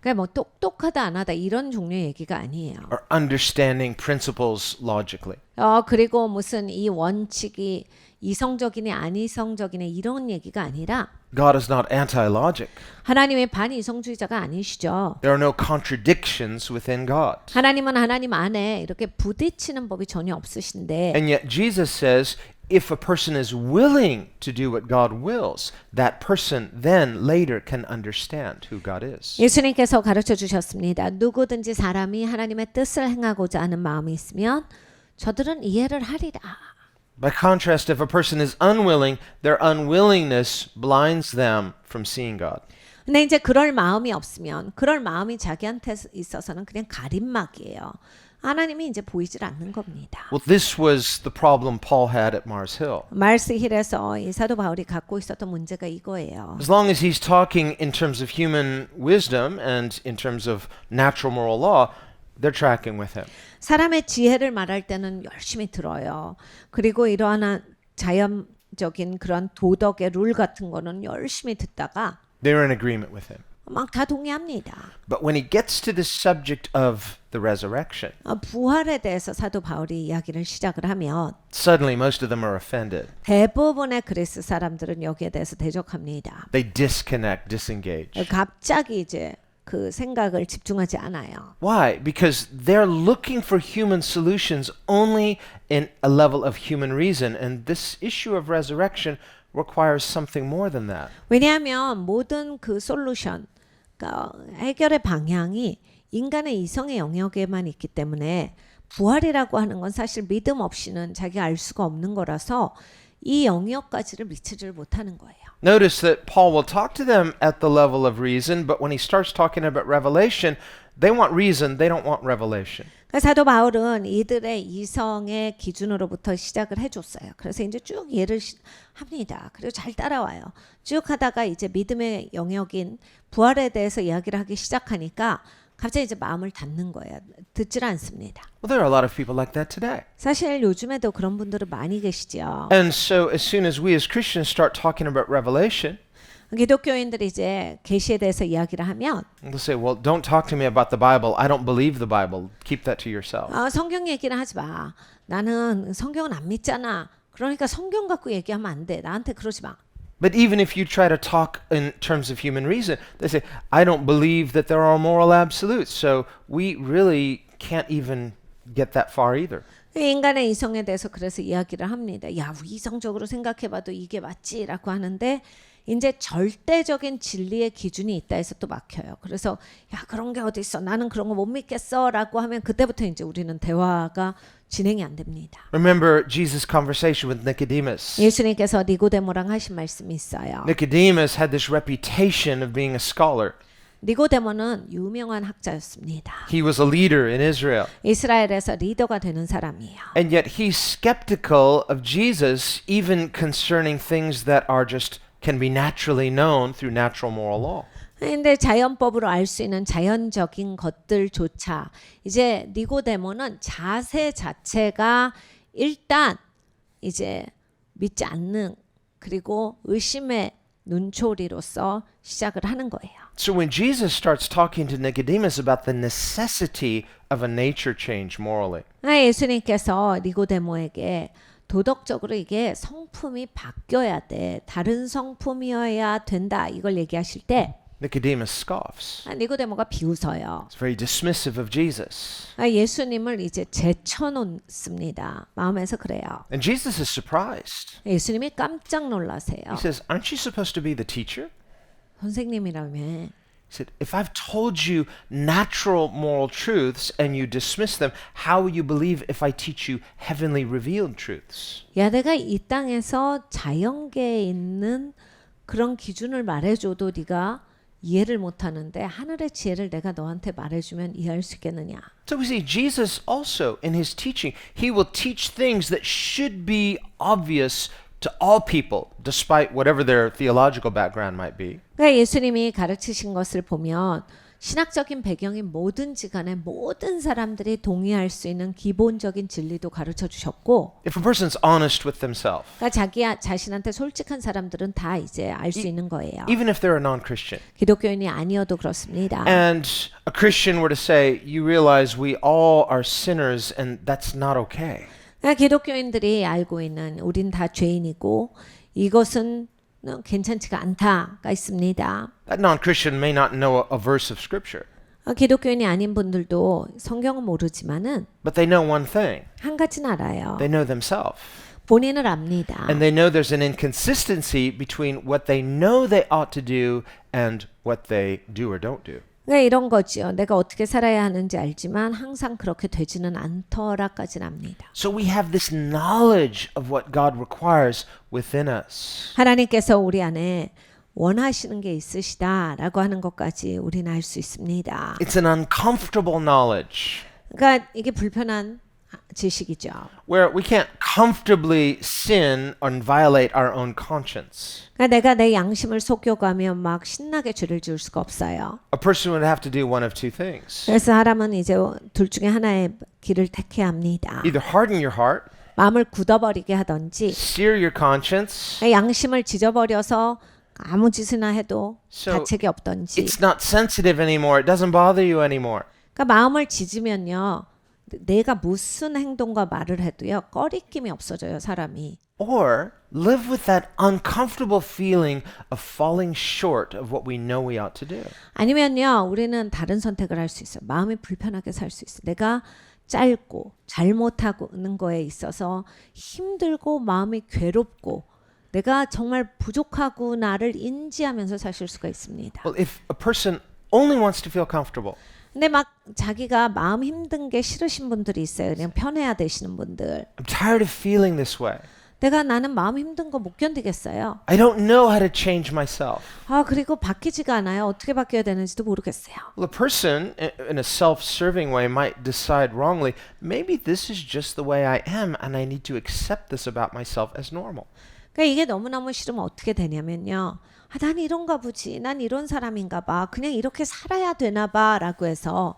그러니까 뭐 똑똑하다 안 하다 이런 종류의 얘기가 아니에요. or understanding principles logically. 그리고 무슨 이 원칙이 이성적이네 아니성적이네 이런 얘기가 아니라 God is not anti-logic. 하나님의 반이성주의자가 아니시죠. There are no contradictions within God. 하나님은 하나님 안에 이렇게 부딪히는 법이 전혀 없으신데 And yet Jesus says if a person is willing to do what God wills, that person then later can understand who God is. 예수님께서 가르쳐 주셨습니다. 누구든지 사람이 하나님의 뜻을 행하고자 하는 마음이 있으면 저들은 이해를 하리라. By contrast, if a person is unwilling, their unwillingness blinds them from seeing God. 근데 이제 그럴 마음이 없으면 그럴 마음이 자기한테 있어서는 그냥 가림막이에요. 하나님이 이제 보이질 않는 겁니다. Well, this was the problem Paul had at Mars Hill. 마르스 힐에서 이 사도 바울이 갖고 있었던 문제가 이거예요. As long as he's talking in terms of human wisdom and in terms of natural moral law, they're tracking with him. 사람의 지혜를 말할 때는 열심히 들어요. 그리고 이러한 자연적인 그런 도덕의 룰 같은 거는 열심히 듣다가 They're in agreement with him. 막 다 동의합니다. But when he gets to the subject of the resurrection, 부활에 대해서 사도 바울이 이야기를 시작을 하면 suddenly most of them are offended. 대부분의 그리스 사람들은 여기에 대해서 대적합니다. They disconnect, disengage. 갑자기 이제 그 생각을 집중하지 않아요. Why? Because they're looking for human solutions only in a level of human reason, and this issue of resurrection requires something more than that. 왜냐하면 모든 그 솔루션, 그러니까 해결의 방향이 인간의 이성의 영역에만 있기 때문에 부활이라고 하는 건 사실 믿음 없이는 자기가 알 수가 없는 거라서 이 영역까지를 미치지를 못하는 거예요. Notice that Paul will talk to them at the level of reason, but when he starts talking about revelation, they want reason, they don't want revelation. 그러니까 사도 바울은 이들의 이성의 기준으로부터 시작을 해줬어요. 그래서 이제 쭉 이해를 합니다. 그리고 잘 따라와요. 쭉 하다가 이제 믿음의 영역인 부활에 대해서 이야기를 하기 시작하니까 갑자기 이제 마음을 닫는 거예요. 듣질 않습니다. Well, there are a lot of people like that today. 사실 요즘에도 그런 분들은 많이 계시죠. And so as soon as we as Christians start talking about revelation, 기독교인들이 이제 계시에 대해서 이야기를 하면 they'll say, well, don't talk to me about the Bible. I don't believe the Bible. Keep that to yourself. 성경 얘기는 하지 마. 나는 성경은 안 믿잖아. 그러니까 성경 갖고 얘기하면 안 돼. 나한테 그러지 마. But even if you try to talk in terms of human reason, they say, I don't believe that there are moral absolutes. So we really can't even get that far either. 인간의 이성에 대해서 그래서 이야기를 합니다. 야, 이성적으로 생각해봐도 이게 맞지라고 하는데 이제 절대적인 진리의 기준이 있다 해서 또 막혀요. 그래서 야, 그런 게 어디 있어? 나는 그런 거 못 믿겠어라고 하면 그때부터 이제 우리는 대화가 진행이 안 됩니다. Remember Jesus' conversation with Nicodemus. 예수님께서 니고데모랑 하신 말씀이 있어요. Nicodemus had this reputation of being a scholar. 니고데모는 유명한 학자였습니다. He was a leader in Israel. 이스라엘에서 리더가 되는 사람이에요. And yet he's skeptical of Jesus even concerning things that are just can be naturally known through natural moral law. 근데 자연법으로 알 수 있는 자연적인 것들조차 이제 니고데모는 자세 자체가 일단 이제 믿지 않는 그리고 의심의 눈초리로서 시작을 하는 거예요. So when Jesus starts talking to Nicodemus about the necessity of a nature change morally, 예수님께서 니고데모에게 도덕적으로 이게 성품이 바뀌어야 돼. 다른 성품이어야 된다. 이걸 얘기하실 때 Nicodemus scoffs. 니고데모가 비웃어요. He's very dismissive of Jesus. 예수님을 이제 제쳐놓습니다. 마음에서 그래요. And Jesus is surprised. 예수님이 깜짝 놀라세요. He says, "Aren't you supposed to be the teacher?" 선생님이라며. He said, "If I've told you natural moral truths and you dismiss them, how will you believe if I teach you heavenly revealed truths?" 야, 내가 이 땅에서 자연계에 있는 그런 기준을 말해줘도 네가 이해를 못하는데 하늘의 지혜를 내가 너한테 말해주면 이해할 수 있겠느냐. So we see Jesus also in his teaching, he will teach things that should be obvious to all people, despite whatever their theological background might be. 그러니까 예수님이 가르치신 것을 보면 신학적인 배경이 뭐든지 간에 모든 사람들이 동의할 수 있는 기본적인 진리도 가르쳐 주셨고, If a person's honest with themselves, 그러니까 자기 자신한테 솔직한 사람들은 다 이제 알 수 있는 거예요. even if they're a non-Christian, 기독교인이 아니어도 그렇습니다. and a Christian were to say, you realize we all are sinners and that's not okay. 그러니까 기독교인들이 알고 있는 우린 다 죄인이고 이것은 괜찮지가 않다가 있습니다. That non-Christian may not know a verse of scripture, 기독교인이 아닌 분들도 성경은 모르지만은 but they know one thing. 한 가지는 알아요. They know themselves. 본인을 압니다. And they know there's an inconsistency between what they know they ought to do and what they do or don't do. 그러니까 이런 거지요. 내가 어떻게 살아야 하는지 알지만 항상 그렇게 되지는 않더라까지는 압니다. So we have this knowledge of what God requires within us. 하나님께서 우리 안에 원하시는 게 있으시다라고 하는 것까지 우리는 알 수 있습니다. It's an uncomfortable knowledge 그러니까 이게 불편한 지식이죠. where we can't comfortably sin and violate our own conscience. 그러니까 내가 내 양심을 속여가면 막 신나게 죄를 지을 수가 없어요. A person would have to do one of two things. 그래서 사람은 이제 둘 중에 하나의 길을 택해야 합니다. Either harden your heart, 마음을 굳어버리게 하든지 sear your conscience, 양심을 지져버려서 아무 짓이나 해도 So, 가책이 없던지. it's not sensitive anymore. It doesn't bother you anymore. 그러니까 마음을 지지면요. 내가 무슨 행동과 말을 해도요. 꺼리낌이 없어져요, 사람이. Or live with that uncomfortable feeling of falling short of what we know we ought to do. 아니면요. 우리는 다른 선택을 할 수 있어요. 마음이 불편하게 살 수 있어요. 내가 짧고 잘못하는 거에 있어서 힘들고 마음이 괴롭고 내가 정말 부족하구나를 인지하면서 사실 수가 있습니다. Well, if a person only wants to feel comfortable, 근데 막 자기가 마음 힘든 게 싫으신 분들이 있어요. 그냥 편해야 되시는 분들. I'm tired of feeling this way. 나는 마음 힘든 거 못 견디겠어요. I don't know how to change myself. 그리고 바뀌지가 않아요. 어떻게 바뀌어야 되는지도 모르겠어요. Well, a person in a self-serving way might decide wrongly, maybe this is just the way I am and I need to accept this about myself as normal. 그러니까 이게 너무너무 싫으면 어떻게 되냐면요. 난 이런가 보지. 난 이런 사람인가 봐. 그냥 이렇게 살아야 되나 봐. 라고 해서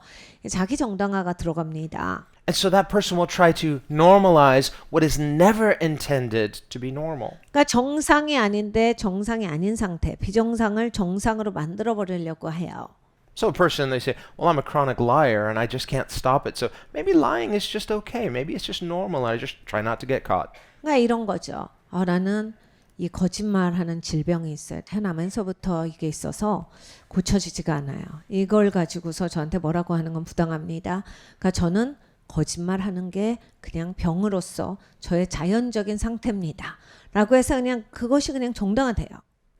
자기 정당화가 들어갑니다. And so that person will try to normalize what is never intended to be normal. 그러니까 정상이 아닌데 정상이 아닌 상태, 비정상을 정상으로 만들어 버리려고 해요. So a person, they say, well, I'm a chronic liar and I just can't stop it. So maybe lying is just okay. Maybe it's just normal and I just try not to get caught. 그러니까 이런 거죠. 나는 이 거짓말하는 질병이 있어요. 태어나면서부터 이게 있어서 고쳐지지가 않아요. 이걸 가지고서 저한테 뭐라고 하는 건 부당합니다. 그러니까 저는 거짓말하는 게 그냥 병으로서 저의 자연적인 상태입니다. 라고 해서 그냥 그것이 그냥 정당화돼요.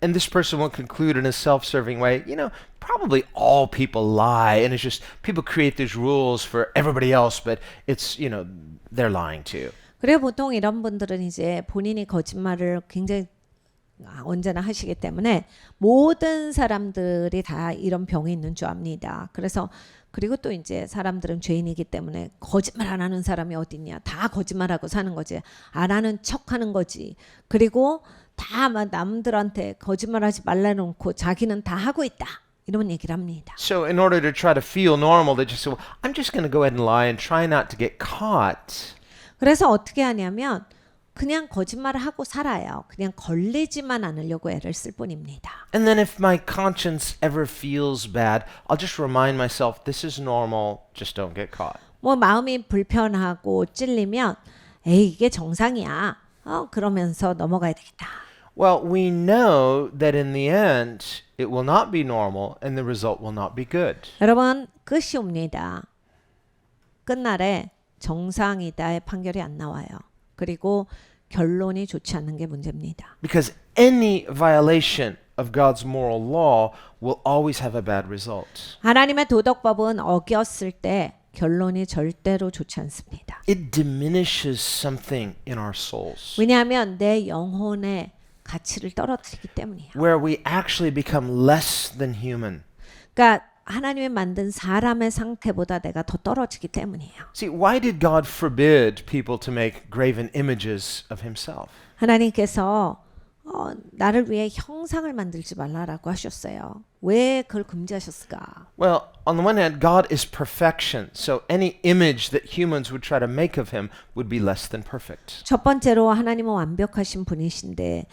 And this person will conclude in a self-serving way, probably all people lie and it's just people create these rules for everybody else, but it's, they're lying too. 그래서 보통 이런 분들은 이제 본인이 거짓말을 굉장히 언제나 하시기 때문에 모든 사람들이 다 이런 병이 있는 줄 압니다. 그래서 그리고 또 이제 사람들은 죄인이기 때문에 거짓말 안 하는 사람이 어딨냐. 다 거짓말하고 사는 거지. 안 하는 척하는 거지. 그리고 다 막 남들한테 거짓말하지 말라놓고 자기는 다 하고 있다. 이런 얘기를 합니다. So in order to try to feel normal, they just say, well, I'm just going to go ahead and lie and try not to get caught. 그래서 어떻게 하냐면 그냥 거짓말을 하고 살아요. 그냥 걸리지만 않으려고 애를 쓸 뿐입니다. And then if my conscience ever feels bad, I'll just remind myself, this is normal, just don't get caught. 뭐 마음이 불편하고 찔리면 에이 이게 정상이야. 그러면서 넘어가야 되겠다. Well, we know that in the end, it will not be normal and the result will not be good. 여러분 끝이 옵니다. 끝날에 정상이다의 판결이 안 나와요. 그리고 결론이 좋지 않는 게 문제입니다. Because any violation of God's moral law will always have a bad result. 하나님의 도덕법은 어겼을 때 결론이 절대로 좋지 않습니다. It diminishes something in our souls, 왜냐하면 내 영혼의 가치를 떨어뜨리기 때문이에요. where we actually become less than human. 그러니까 하나님이 만든 사람의 상태보다 내가 더 떨어지기 때문이에요. See, why did God forbid people to make graven images of himself? 하나님께서 나를 위해 형상을 만들지 말라라고 하셨어요. 왜 그걸 금지하셨을까? Well, on the one hand, God is perfection, so any image that humans would try to make of him would be less than perfect. 첫 번째로 하나님은 완벽하신 분이신데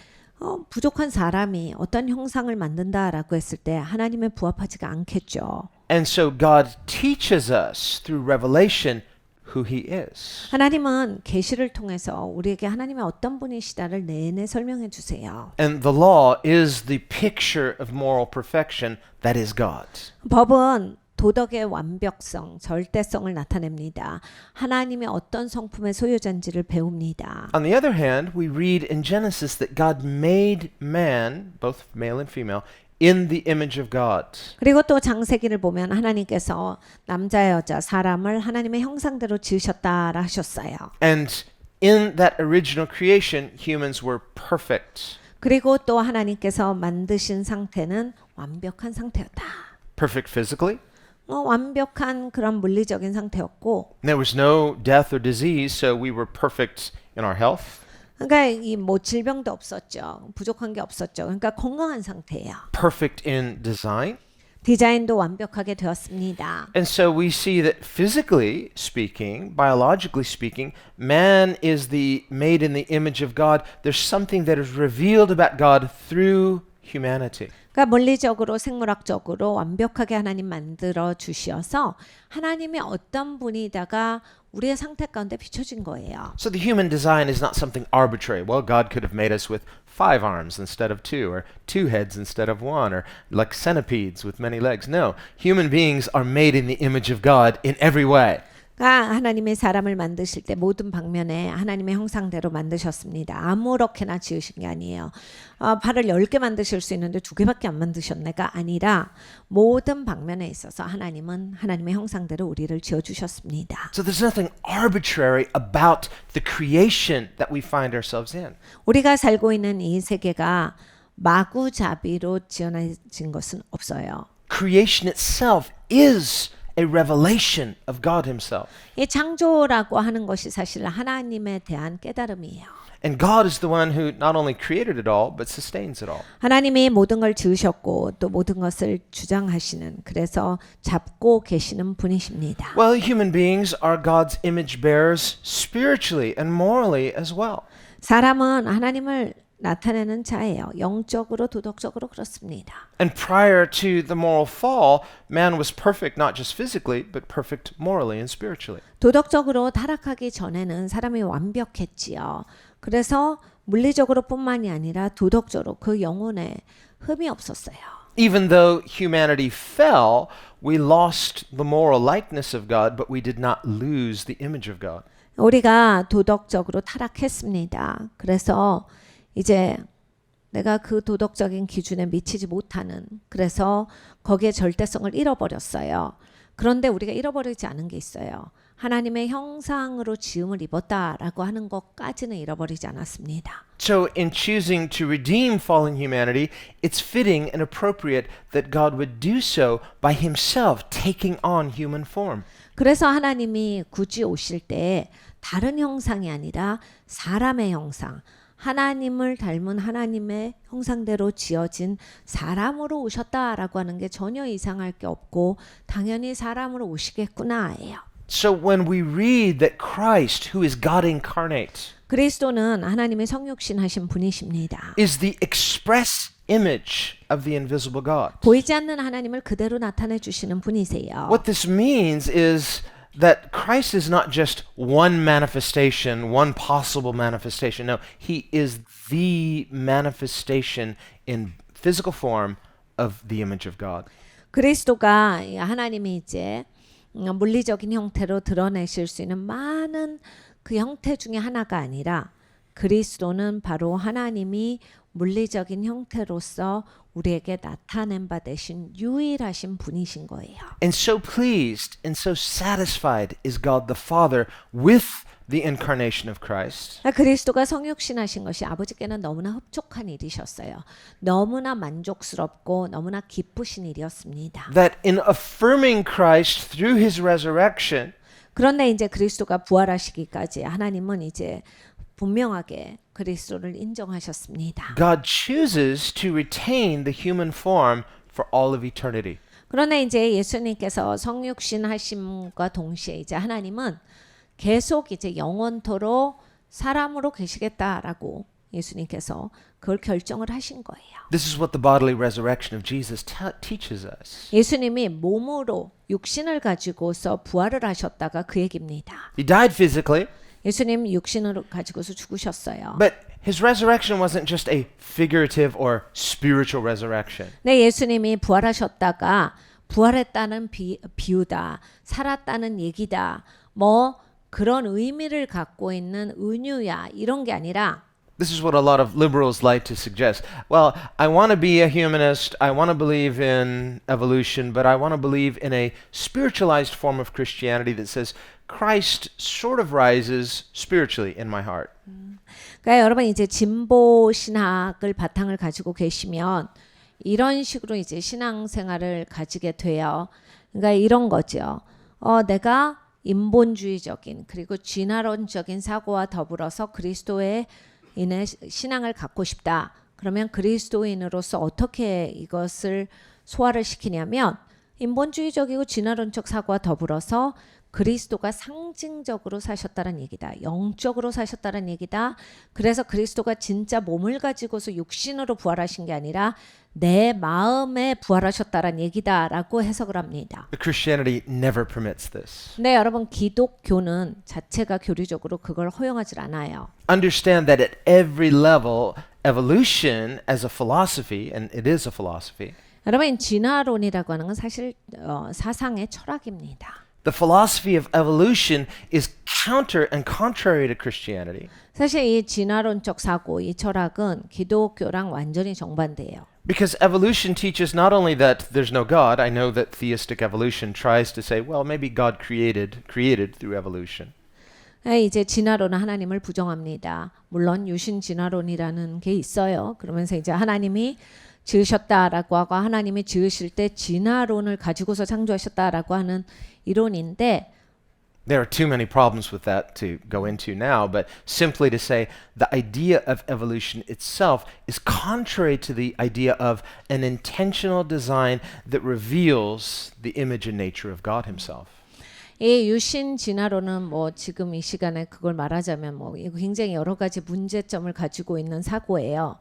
부족한 사람이 어떤 형상을 만든다라고 했을 때 하나님에 부합하지가 않겠죠. And so God teaches us through revelation who he is. 하나님은 계시를 통해서 우리에게 하나님의 어떤 분이시다를 내내 설명해 주세요. And the law is the picture of moral perfection that is God. 법은 도덕의 완벽성, 절대성을 나타냅니다. 하나님의 어떤 성품의 소유자인지를 배웁니다. On the other hand, we read in Genesis that God made man, both male and female, in the image of God. 그리고 또 장세기를 보면 하나님께서 남자 여자 사람을 하나님의 형상대로 지으셨다라 하셨어요. And in that original creation, humans were perfect. 그리고 또 하나님께서 만드신 상태는 완벽한 상태였다. Perfect physically. 완벽한 그런 물리적인 상태였고, There was no death or disease, so we were perfect in our health. 그러니까 이 뭐 질병도 없었죠, 부족한 게 없었죠. 그러니까 건강한 상태예요. Perfect in design. 디자인도 완벽하게 되었습니다. And so we see that physically speaking, biologically speaking, man is the made in the image of God. There's something that is revealed about God through humanity. 그러니까 물리적으로 생물학적으로 완벽하게 하나님 만들어 주셔서 하나님의 어떤 분이다가 우리의 상태 가운데 비춰진 거예요. So the human design is not something arbitrary. Well, God could have made us with 5 arms instead of 2, or 2 heads instead of 1, or like centipedes with many legs. No, human beings are made in the image of God in every way. 그러니까 하나님의 사람을 만드실 때 모든 방면에 하나님의 형상대로 만드셨습니다. 아무렇게나 지으신 게 아니에요. 팔을 10개 만드실 수 있는데 2개밖에 안 만드셨네가 아니라 모든 방면에 있어서 하나님은 하나님의 형상대로 우리를 지어주셨습니다. So there's nothing arbitrary about the creation that we find ourselves in. 우리가 살고 있는 이 세계가 마구잡이로 지어진 것은 없어요. Creation itself is a revelation of God himself. 이 창조라고 하는 것이 사실 하나님에 대한 깨달음이에요. And God is the one who not only created it all, but sustains it all. 하나님이 모든 걸 지으셨고 또 모든 것을 주장하시는, 그래서 잡고 계시는 분이십니다. Well, human beings are God's image bearers spiritually and morally as well. 사람은 하나님을 나타내는 자예요. 영적으로 도덕적으로 그렇습니다. And prior to the moral fall, man was perfect not just physically, but perfect morally and spiritually. 도덕적으로 타락하기 전에는 사람이 완벽했지요. 그래서 물리적으로뿐만이 아니라 도덕적으로 그 영혼에 흠이 없었어요. Even though humanity fell, we lost the moral likeness of God, but we did not lose the image of God. 우리가 도덕적으로 타락했습니다. 그래서 이제 내가 그 도덕적인 기준에 미치지 못하는, 그래서 거기에 절대성을 잃어버렸어요. 그런데 우리가 잃어버리지 않은 게 있어요. 하나님의 형상으로 지음을 입었다라고 하는 것까지는 잃어버리지 않았습니다. So, in choosing to redeem fallen humanity, it's fitting and appropriate that God would do so by himself taking on human form. 그래서 하나님이 굳이 오실 때 다른 형상이 아니라 사람의 형상, 하나님을 닮은 하나님의 형상대로 지어진 사람으로 오셨다라고 하는 게 전혀 이상할 게 없고 당연히 사람으로 오시겠구나예요. So, when we read that Christ, who is God incarnate, 그리스도는 하나님의 성육신하신 분이십니다. is the express image of the invisible God. 보이지 않는 하나님을 그대로 나타내 주시는 분이세요. What this means is that Christ is not just one manifestation, one possible manifestation. No, he is the manifestation in physical form of the image of God. 그리스도가 하나님이 이제 물리적인 형태로 드러내실 수 있는 많은 그 형태 중에 하나가 아니라 그리스도는 바로 하나님이 물리적인 형태로서 우리에게 나타낸 바 되신 유일하신 분이신 거예요. And so pleased and so satisfied is God the Father with the incarnation of Christ. 그리스도가 성육신하신 것이 아버지께는 너무나 흡족한 일이셨어요. 너무나 만족스럽고 너무나 기쁘신 일이었습니다. That in affirming Christ through his resurrection, 그런데 이제 그리스도가 부활하시기까지 하나님은 이제 분명하게 그리스도를 인정하셨습니다. God chooses to retain the human form for all of eternity. 그러나 이제 예수님께서 성육신 하심과 동시에 이제 하나님은 계속 이제 영원토록 사람으로 계시겠다라고 예수님께서 그걸 결정을 하신 거예요. This is what the bodily resurrection of Jesus teaches us. 예수님이 몸으로 육신을 가지고서 부활을 하셨다가 그 얘기입니다. He died physically, 예수님 육신을 가지고서 죽으셨어요. but his resurrection wasn't just a figurative or spiritual resurrection. 네, 예수님이 부활하셨다가 부활했다는 비유다, 살았다는 얘기다, 뭐 그런 의미를 갖고 있는 은유야 이런 게 아니라 This is what a lot of liberals like to suggest. Well, I want to be a humanist, I want to believe in evolution, but I want to believe in a spiritualized form of Christianity that says Christ sort of rises spiritually in my heart. 그러니까 여러분 이제 진보 신학을 바탕을 가지고 계시면 이런 식으로 이제 신앙생활을 가지게 돼요. 그러니까 이런 거죠. 내가 인본주의적인 그리고 진화론적인 사고와 더불어서 그리스도의 인의 신앙을 갖고 싶다. 그러면 그리스도인으로서 어떻게 이것을 소화를 시키냐면 인본주의적이고 진화론적 사고와 더불어서 그리스도가 상징적으로 사셨다는 얘기다. 영적으로 사셨다는 얘기다. 그래서 그리스도가 진짜 몸을 가지고서 육신으로 부활하신 게 아니라 내 마음에 부활하셨다는 얘기다라고 해석을 합니다. Christianity never permits this. 네, 여러분 기독교는 자체가 교리적으로 그걸 허용하지 않아요. Understand that at every level, evolution as a philosophy, and it is a philosophy, 여러분 진화론이라고 하는 건 사실 사상의 철학입니다. the philosophy of evolution is counter and contrary to Christianity. 사실 이 진화론적 사고, 이 철학은 기독교랑 완전히 정반대예요. Because evolution teaches not only that there's no God, I know that theistic evolution tries to say, well, maybe God created through evolution. 이제 진화론은 하나님을 부정합니다. 물론 유신 진화론이라는 게 있어요. 그러면서 이제 하나님이 지으셨다라고 하고 하나님이 지으실 때 진화론을 가지고서 창조하셨다라고 하는 이론인데 There are too many problems with that to go into now, but simply to say the idea of evolution itself is contrary to the idea of an intentional design that reveals the image and nature of God himself. 이 유신 진화론은 뭐 지금 이 시간에 그걸 말하자면 뭐 이거 굉장히 여러 가지 문제점을 가지고 있는 사고예요.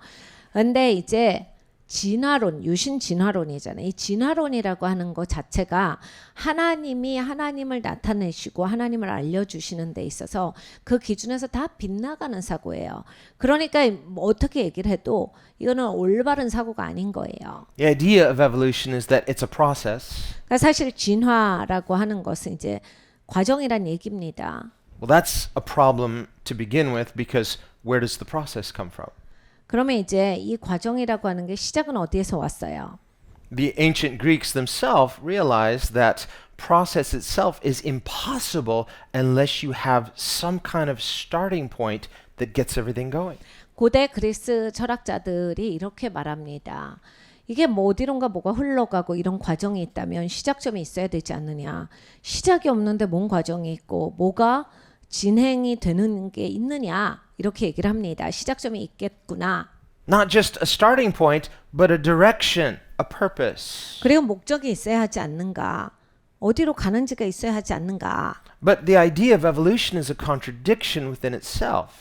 근데 이제 진화론, 유신 진화론이잖아요. 이 진화론이라고 하는 것 자체가 하나님이 하나님을 나타내시고 하나님을 알려주시는 데 있어서 그 기준에서 다 빗나가는 사고예요. 그러니까 뭐 어떻게 얘기를 해도 이거는 올바른 사고가 아닌 거예요. The idea of evolution is that it's a process. 그러니까 사실 진화라고 하는 것은 이제 과정이란 얘기입니다. Well, that's a problem to begin with because where does the process come from? 그러면 이제 이 과정이라고 하는 게 시작은 어디에서 왔어요? The ancient Greeks themselves realized that process itself is impossible unless you have some kind of starting point that gets everything going. 고대 그리스 철학자들이 이렇게 말합니다. 이게 뭐 어디론가 뭐가 흘러가고 이런 과정이 있다면 시작점이 있어야 되지 않느냐. 시작이 없는데 뭔 과정이 있고 뭐가 진행이 되는 게 있느냐. 이렇게 얘기를 합니다. 시작점이 있겠구나. Not just a starting point, but a direction, a purpose. 그리고 목적이 있어야 하지 않는가. 어디로 가는지가 있어야 하지 않는가. But the idea of evolution is a contradiction within itself.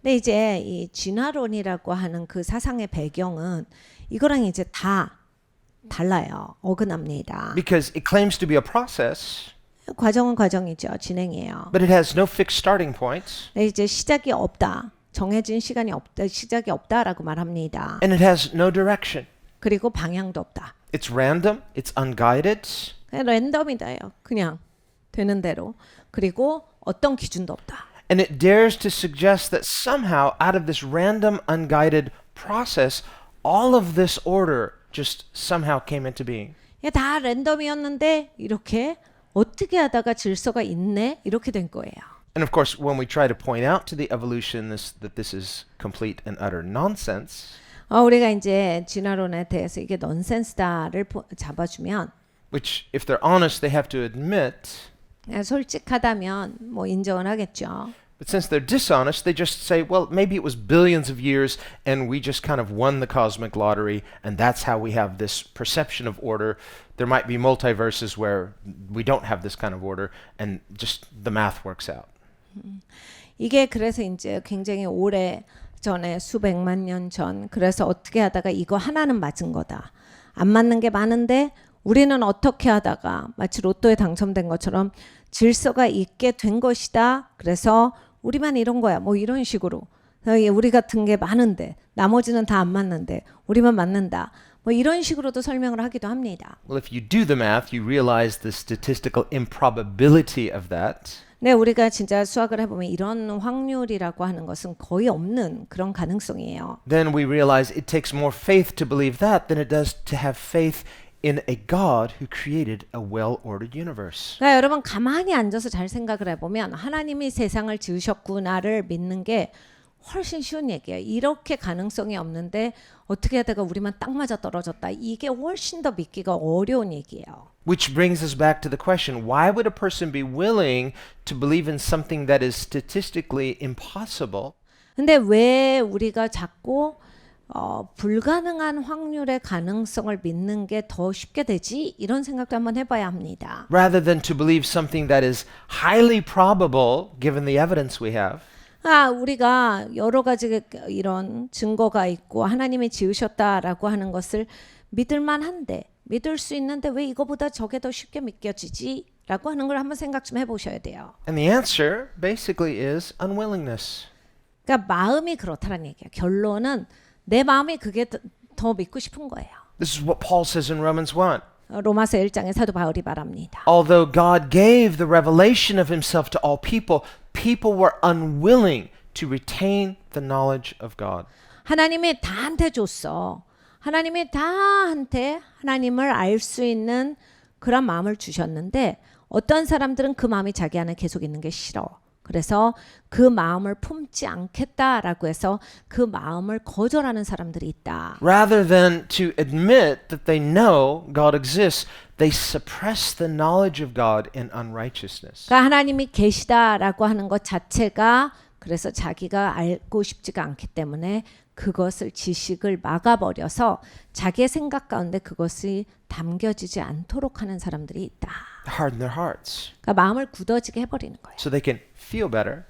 근데 이제 이 진화론이라고 하는 그 사상의 배경은 이거랑 이제 다 달라요. 어긋납니다. Because it claims to be a process, 과정은 과정이죠. 진행이에요. but it has no fixed starting points, 근데 이제 시작이 없다. 정해진 시간이 없다. 시작이 없다라고 말합니다. and it has no direction. 그리고 방향도 없다. It's random, it's unguided, 그냥 랜덤이다요. 그냥 되는 대로. 그리고 어떤 기준도 없다. and it dares to suggest that somehow out of this random, unguided process, all of this order just somehow came into being. 이게 다 랜덤이었는데 이렇게 어떻게 하다가 질서가 있네? 이렇게 된 거예요. And of course, when we try to point out to the evolutionists that this is complete and utter nonsense, 우리가 이제 진화론에 대해서 이게 넌센스다를 잡아주면 which if they're honest, they have to admit, 솔직하다면 뭐 인정을 하겠죠. but since they're dishonest, they just say, well, maybe it was billions of years and we just kind of won the cosmic lottery and that's how we have this perception of order. There might be multiverses where we don't have this kind of order and just the math works out. 이게 그래서 이제 굉장히 오래 전에 수백만 년 전 그래서 어떻게 하다가 이거 하나는 맞은 거다. 안 맞는 게 많은데 우리는 어떻게 하다가 마치 로또에 당첨된 것처럼 질서가 있게 된 것이다. 그래서 우리만 이런 거야. 뭐 이런 식으로. 우리 같은 게 많은데 나머지는 다 안 맞는데 우리만 맞는다. 뭐 이런 식으로도 설명을 하기도 합니다. Well, if you do the math, you realize the statistical improbability of that. 네, 우리가 진짜 수학을 해보면 이런 확률이라고 하는 것은 거의 없는 그런 가능성이에요. Then we realize it takes more faith to believe that than it does to have faith in a God who created a well-ordered universe. 그러니까 여러분 가만히 앉아서 잘 생각을 해보면 하나님이 세상을 지으셨구나를 믿는 게 훨씬 쉬운 얘기예요. 이렇게 가능성이 없는데 어떻게 하다가 우리만 딱 맞아 떨어졌다. 이게 훨씬 더 믿기가 어려운 얘기예요. Which brings us back to the question, why would a person be willing to believe in something that is statistically impossible? 근데 왜 우리가 자꾸 불가능한 확률의 가능성을 믿는 게 더 쉽게 되지? 이런 생각도 한번 해봐야 합니다. Rather than to believe something that is highly probable given the evidence we have. 우리가 여러 가지 이런 증거가 있고 하나님이 지으셨다라고 하는 것을 믿을만 한데 믿을 수 있는데 왜 이거보다 저게 더 쉽게 믿겨지지? 라고 하는 걸 한번 생각 좀 해보셔야 돼요. And the answer basically is unwillingness. 그러니까 마음이 그렇다는 얘기예요. 결론은 내 마음이 그게 더 믿고 싶은 거예요. This is what Paul says in Romans 1. 로마서 1장에 사도 바울이 말합니다. Although God gave the revelation of himself to all people, people were unwilling to retain the knowledge of God. 하나님이 다한테 줬어. 하나님이 다한테 하나님을 알 수 있는 그런 마음을 주셨는데 어떤 사람들은 그 마음이 자기 안에 계속 있는 게 싫어. 그래서 그 마음을 품지 않겠다라고 해서 그 마음을 거절하는 사람들이 있다. Rather than to admit that they know God exists, they suppress the knowledge of God in unrighteousness. 그러니까 하나님이 계시다라고 하는 것 자체가 그래서 자기가 알고 싶지가 않기 때문에 그것을 지식을 막아버려서 자기의 생각 가운데 그것이 담겨지지 않도록 하는 사람들이 있다. Harden their hearts 그러니까 마음을 굳어지게 해버리는 거예요. so they can feel better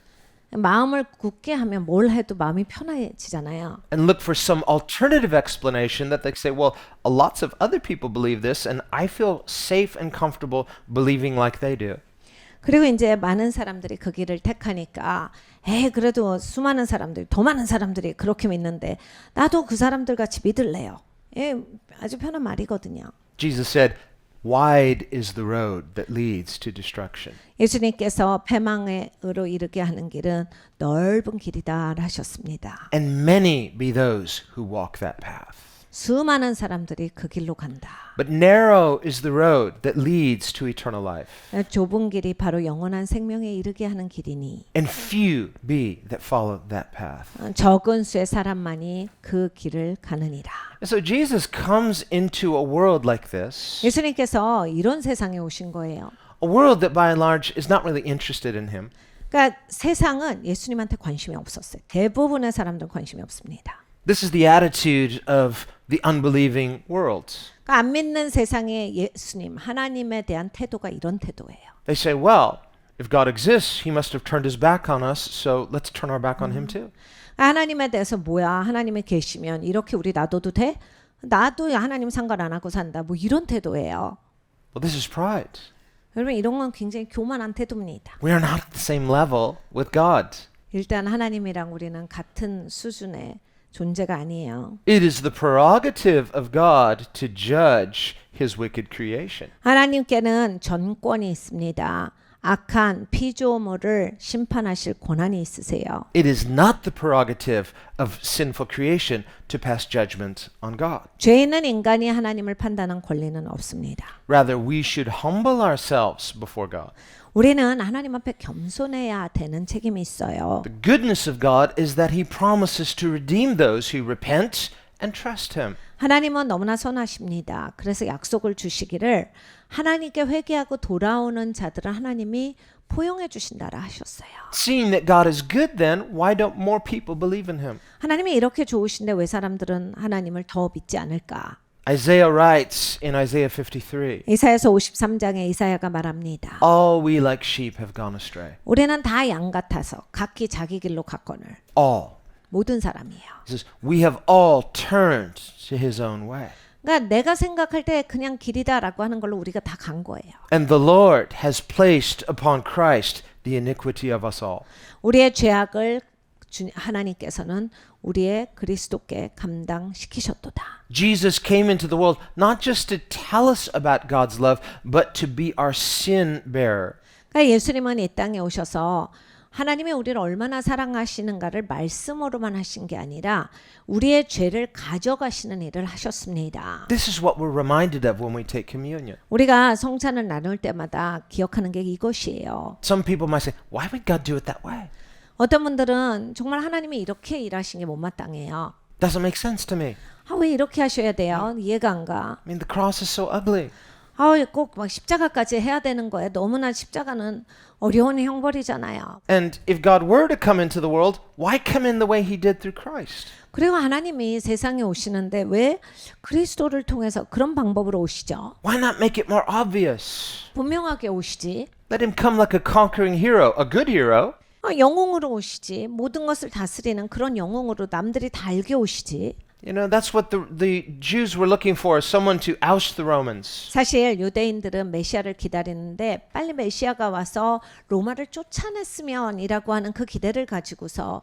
마음을 굳게 하면 뭘 해도 마음이 편해지잖아요. and look for some alternative explanation that they say, well, lots of other people believe this and I feel safe and comfortable believing like they do. 그리고 이제 많은 사람들이 그 길을 택하니까 그래도 수많은 사람들이 더 많은 사람들이 그렇게 믿는데 나도 그 사람들 같이 믿을래요. 아주 편한 말이거든요. Jesus said, wide is the road that leads to destruction. 예수님께서 패망으로 이르게 하는 길은 넓은 길이다 하셨습니다. And many be those who walk that path. 수많은 사람들이 그 길로 간다. But narrow is the road that leads to eternal life, 좁은 길이 바로 영원한 생명에 이르게 하는 길이니 and few be that follow that path. 적은 수의 사람만이 그 길을 가느니라. And so Jesus comes into a world like this, 예수님께서 이런 세상에 오신 거예요. a world that by and large is not really interested in him. 그러니까 세상은 예수님한테 관심이 없었어요. 대부분의 사람들은 관심이 없습니다. This is the attitude of the unbelieving world. 그러니까 안 믿는 세상의 예수님, 하나님에 대한 태도가 이런 태도예요. They say, well, if God exists, he must have turned his back on us, so let's turn our back on him too. 하나님에 대해서 뭐야? 하나님이 계시면 이렇게 우리 놔둬도 돼? 나도 하나님 상관 안 하고 산다. 뭐 이런 태도예요. Well, this is pride. 여러분 이런 건 굉장히 교만한 태도입니다. We are not at the same level with God. 일단 하나님이랑 우리는 같은 수준의 존재가 아니에요. It is the prerogative of God to judge his wicked creation. 하나님께는 전권이 있습니다. 악한 피조물을 심판하실 권한이 있으세요. It is not the prerogative of sinful creation to pass judgment on God. 죄 있는 인간이 하나님을 판단한 권리는 없습니다. Rather, we should humble ourselves before God. 우리는 하나님 앞에 겸손해야 되는 책임이 있어요. The goodness of God is that he promises to redeem those who repent and trust him. 하나님은 너무나 선하십니다. 그래서 약속을 주시기를 하나님께 회개하고 돌아오는 자들은 하나님이 포용해 주신다라 하셨어요. Seeing that God is good, then why don't more people believe in him? 하나님이 이렇게 좋으신데 왜 사람들은 하나님을 더 믿지 않을까? Isaiah writes in Isaiah 53, 이사야서 53장에 이사야가 말합니다. all we like sheep have gone astray. 우리는 다 양 같아서 각기 자기 길로 갔거늘 All. 모든 사람이에요. He says, we have all turned to his own way. 그러니까 내가 생각할 때 그냥 길이다라고 하는 걸로 우리가 다 간 거예요. And the Lord has placed upon Christ the iniquity of us all. 우리의 죄악을 하나님께서는 우리의 그리스도께 감당시키셨도다. Jesus came into the world not just to tell us about God's love, but to be our sin bearer. 그러니까 예수님은 이 땅에 오셔서 하나님이 우리를 얼마나 사랑하시는가를 말씀으로만 하신 게 아니라 우리의 죄를 가져가시는 일을 하셨습니다. This is what we're reminded of when we take communion. 우리가 성찬을 나눌 때마다 기억하는 게 이것이에요. Some people might say, why would God do it that way? 어떤 분들은 정말 하나님이 이렇게 일하신 게 못마땅해요. Doesn't make sense to me. 왜 이렇게 하셔야 돼요? 이해가 안 가. I mean, the cross is so ugly. 꼭 막 십자가까지 해야 되는 거예요. 너무나 십자가는 어려운 형벌이잖아요. And if God were to come into the world, why come in the way he did through Christ? 그리고 하나님이 세상에 오시는데 왜 그리스도를 통해서 그런 방법으로 오시죠? Why not make it more obvious? 분명하게 오시지. Let him come like a conquering hero, a good hero. 영웅으로 오시지. 모든 것을 다스리는 그런 영웅으로 남들이 다 알게 오시지. You know, that's what the Jews were looking for, someone to oust the Romans. 사실 유대인들은 메시아를 기다리는데 빨리 메시아가 와서 로마를 쫓아냈으면이라고 하는 그 기대를 가지고서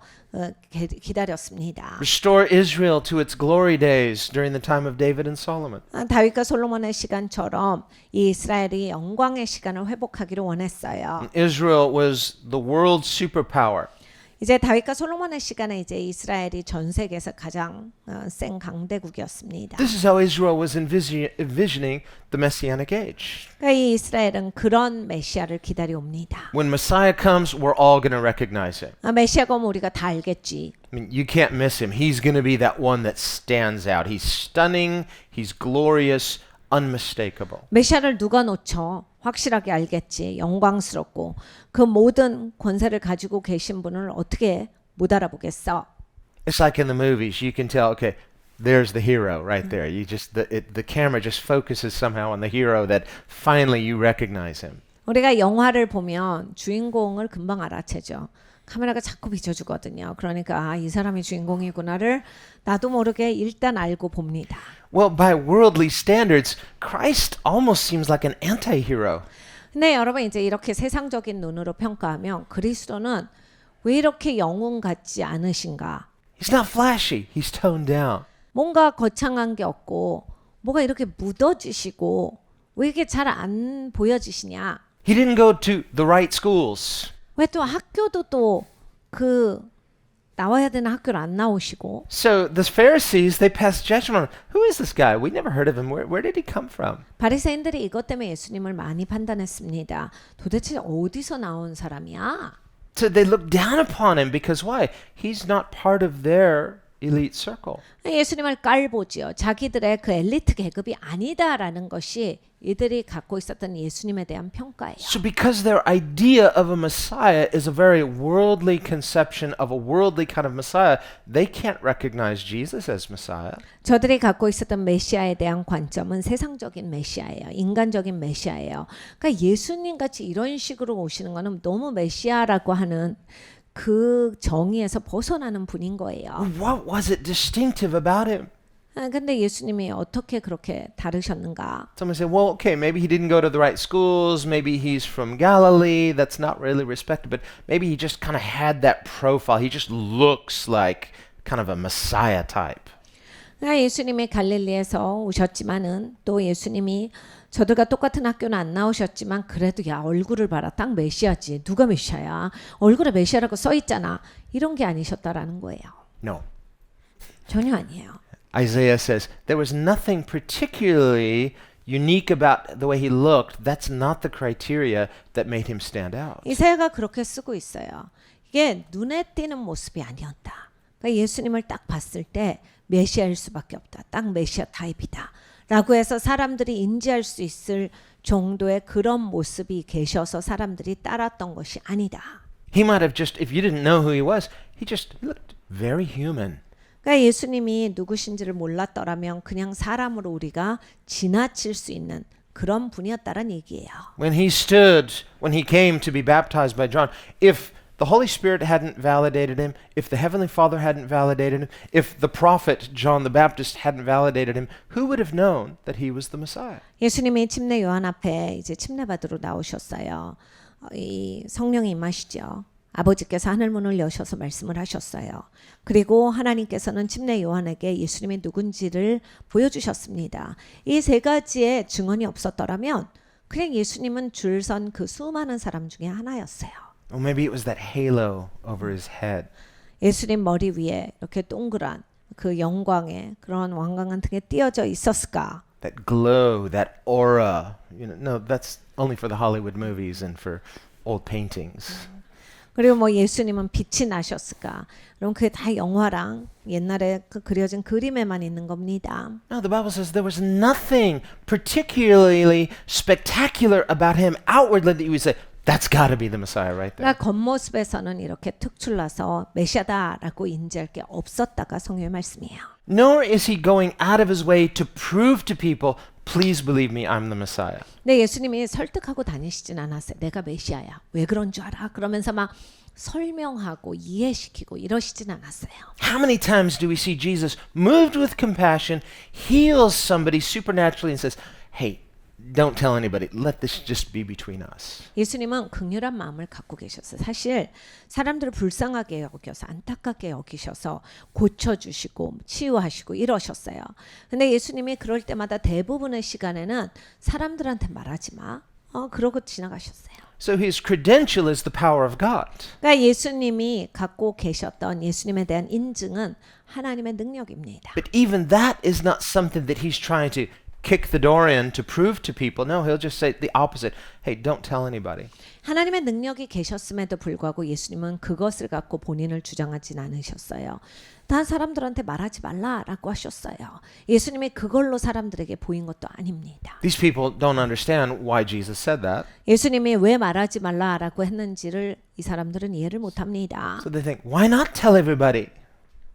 기다렸습니다. Restore Israel to its glory days during the time of David and Solomon. 다윗과 솔로몬의 시간처럼 이 이스라엘이 영광의 시간을 회복하기를 원했어요. Israel was the world's superpower. 이제 다윗과 솔로몬의 시간에 이제 이스라엘이 전 세계에서 가장 센 강대국이었습니다. This is how Israel was envisioning the Messianic age. 그러니까 이 이스라엘은 그런 메시아를 기다려옵니다. When Messiah comes, we're all going to recognize him. 메시아가 오면 우리가 다 알겠지. I mean, you can't miss him. He's going to be that one that stands out. He's stunning, he's glorious, unmistakable. 메시아를 누가 놓쳐? 확실하게 알겠지. 영광스럽고 그 모든 권세를 가지고 계신 분을 어떻게 못 알아보겠어? It's like in the movies. You can tell, okay, there's the hero right there. You just the camera just focuses somehow on the hero that finally you recognize him. 우리가 영화를 보면 주인공을 금방 알아채죠. 카메라가 자꾸 비춰주거든요. 그러니까 이 사람이 주인공이구나를 나도 모르게 일단 알고 봅니다. Well, by worldly standards, Christ almost seems like an anti-hero. 근데 여러분 이제 이렇게 세상적인 눈으로 평가하면 그리스도는 왜 이렇게 영웅 같지 않으신가? He's not flashy. He's toned down. 뭔가 거창한 게 없고 뭐가 이렇게 묻어지시고 왜 이렇게 잘 안 보여지시냐? He didn't go to the right schools. 왜 또 학교도 또 그 나와야 되는 학교를 안 나오시고 So the Pharisees, they passed judgment on him. Who is this guy? We never heard of him. Where did he come from? 바리새인들이 이것 때문에 예수님을 많이 판단했습니다. 도대체 어디서 나온 사람이야? So they looked down upon him because why? He's not part of their elite circle. 예수님을 깔보지요. 자기들의 그 엘리트 계급이 아니다라는 것이 이들이 갖고 있었던 예수님에 대한 평가예요. So because their idea of a Messiah is a very worldly conception of a worldly kind of Messiah, they can't recognize Jesus as Messiah. 저들이 갖고 있었던 메시아에 대한 관점은 세상적인 메시아예요. 인간적인 메시아예요. 그러니까 예수님 같이 이런 식으로 오시는 거는 너무 메시아라고 하는 그 정의에서 벗어나는 분인 거예요. What was it distinctive about him? 근데 예수님이 어떻게 그렇게 다르셨는가? Someone say, well, okay, maybe he didn't go to the right schools. Maybe he's from Galilee. That's not really respected. But maybe he just kind of had that profile. He just looks like kind of a Messiah type. 예수님이 갈릴리에서 오셨지만은 또 예수님이 저들과 똑같은 학교는 안 나오셨지만 그래도 야 얼굴을 봐라 딱 메시아지 누가 메시아야 얼굴에 메시아라고 써 있잖아 이런 게 아니셨다라는 거예요. No. 전혀 아니에요. Isaiah says there was nothing particularly unique about the way he looked. That's not the criteria that made him stand out. 이사야가 그렇게 쓰고 있어요. 이게 눈에 띄는 모습이 아니었다. 그러니까 예수님을 딱 봤을 때 메시아일 수밖에 없다. 딱 메시아 타입이다. 라고 해서 사람들이 인지할 수 있을 정도의 그런 모습이 계셔서 사람들이 따랐던 것이 아니다. He might have just, if you didn't know who he was, he just looked very human. 그러니까 예수님이 누구신지를 몰랐더라면 그냥 사람으로 우리가 지나칠 수 있는 그런 분이었다는 얘기예요. When he came to be baptized by John, if the Holy Spirit hadn't validated him, if the Heavenly Father hadn't validated him, if the prophet John the Baptist hadn't validated him, who would have known that he was the Messiah? 예수님이 침례 요한 앞에 이제 침례 받으러 나오셨어요. 이 성령이 임하시죠. 아버지께서 하늘 문을 여셔서 말씀을 하셨어요. 그리고 하나님께서는 침례 요한에게 예수님이 누군지를 보여주셨습니다. 이 세 가지의 증언이 없었더라면 그냥 예수님은 줄 선 그 수많은 사람 중에 하나였어요. Or maybe it was that halo over his head. 예수님 머리 위에 이렇게 동그란 그 영광의 그런 왕관같은 게 띄어져 있었을까? That glow, that aura. No, that's only for the Hollywood movies and for old paintings. 그리고 뭐 예수님은 빛이 나셨을까? 그럼 그게 다 영화랑 옛날에 그 그려진 그림에만 있는 겁니다. No, the Bible says there was nothing particularly spectacular about him outwardly that you would say, that's got to be the Messiah right there. 그러니까 겉모습에서는 이렇게 특출나서 메시아다라고 인지할 게 없었다가 성경의 말씀이에요. Nor is he going out of his way to prove to people, please believe me, I'm the Messiah. 근데 예수님이 설득하고 다니시진 않았어요. 내가 메시아야. 왜 그런 줄 알아? 그러면서 막 설명하고 이해시키고 이러시진 않았어요. How many times do we see Jesus moved with compassion, heals somebody supernaturally and says, hey, don't tell anybody. Let this just be between us. 예수님은 극렬한 마음을 갖고 계셨어요. 사실 사람들을 불쌍하게 여기셔서 안타깝게 여기셔서 고쳐주시고 치유하시고 이러셨어요. 근데 예수님이 그럴 때마다 대부분의 시간에는 사람들한테 말하지 마. 그러고 지나가셨어요. So his credential is the power of God. 그러니까 예수님이 갖고 계셨던 예수님에 대한 인증은 하나님의 능력입니다. But even that is not something that he's trying to kick the door in to prove to people. No, he'll just say the opposite. Hey, don't tell anybody. 하나님의 능력이 계셨음에도 불구하고 예수님은 그것을 갖고 본인을 주장하진 않으셨어요. 다 사람들한테 말하지 말라라고 하셨어요. 예수님이 그걸로 사람들에게 보인 것도 아닙니다. These people don't understand why Jesus said that. 예수님이 왜 말하지 말라라고 했는지를 이 사람들은 이해를 못합니다. So they think, why not tell everybody?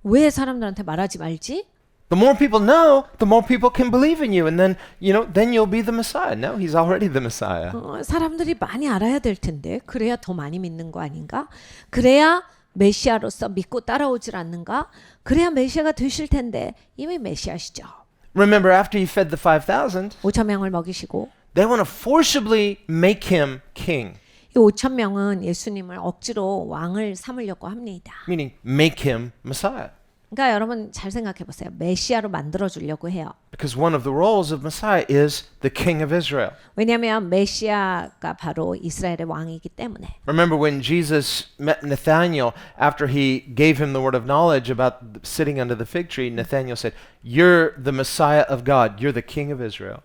왜 사람들한테 말하지 말지? The more people know, the more people can believe in you, and then you'll be the Messiah. No, he's already the Messiah. 사람들이 많이 알아야 될 텐데 그래야 더 많이 믿는 거 아닌가? 그래야 메시아로서 믿고 따라오질 않는가? 그래야 메시아가 되실 텐데 이미 메시아시죠. Remember, after he fed the 5,000, 5천 명을 먹이시고 they want to forcibly make him king, 이 5천 명은 예수님을 억지로 왕을 삼으려고 합니다. meaning make him Messiah. 그러니까 여러분 잘 생각해 보세요. 메시아로 만들어 주려고 해요. Because one of the roles of Messiah is the King of Israel. 왜냐하면 메시아가 바로 이스라엘의 왕이기 때문에. Remember when Jesus met Nathanael after he gave him the word of knowledge about sitting under the fig tree, Nathanael said, "You're the Messiah of God. You're the King of Israel."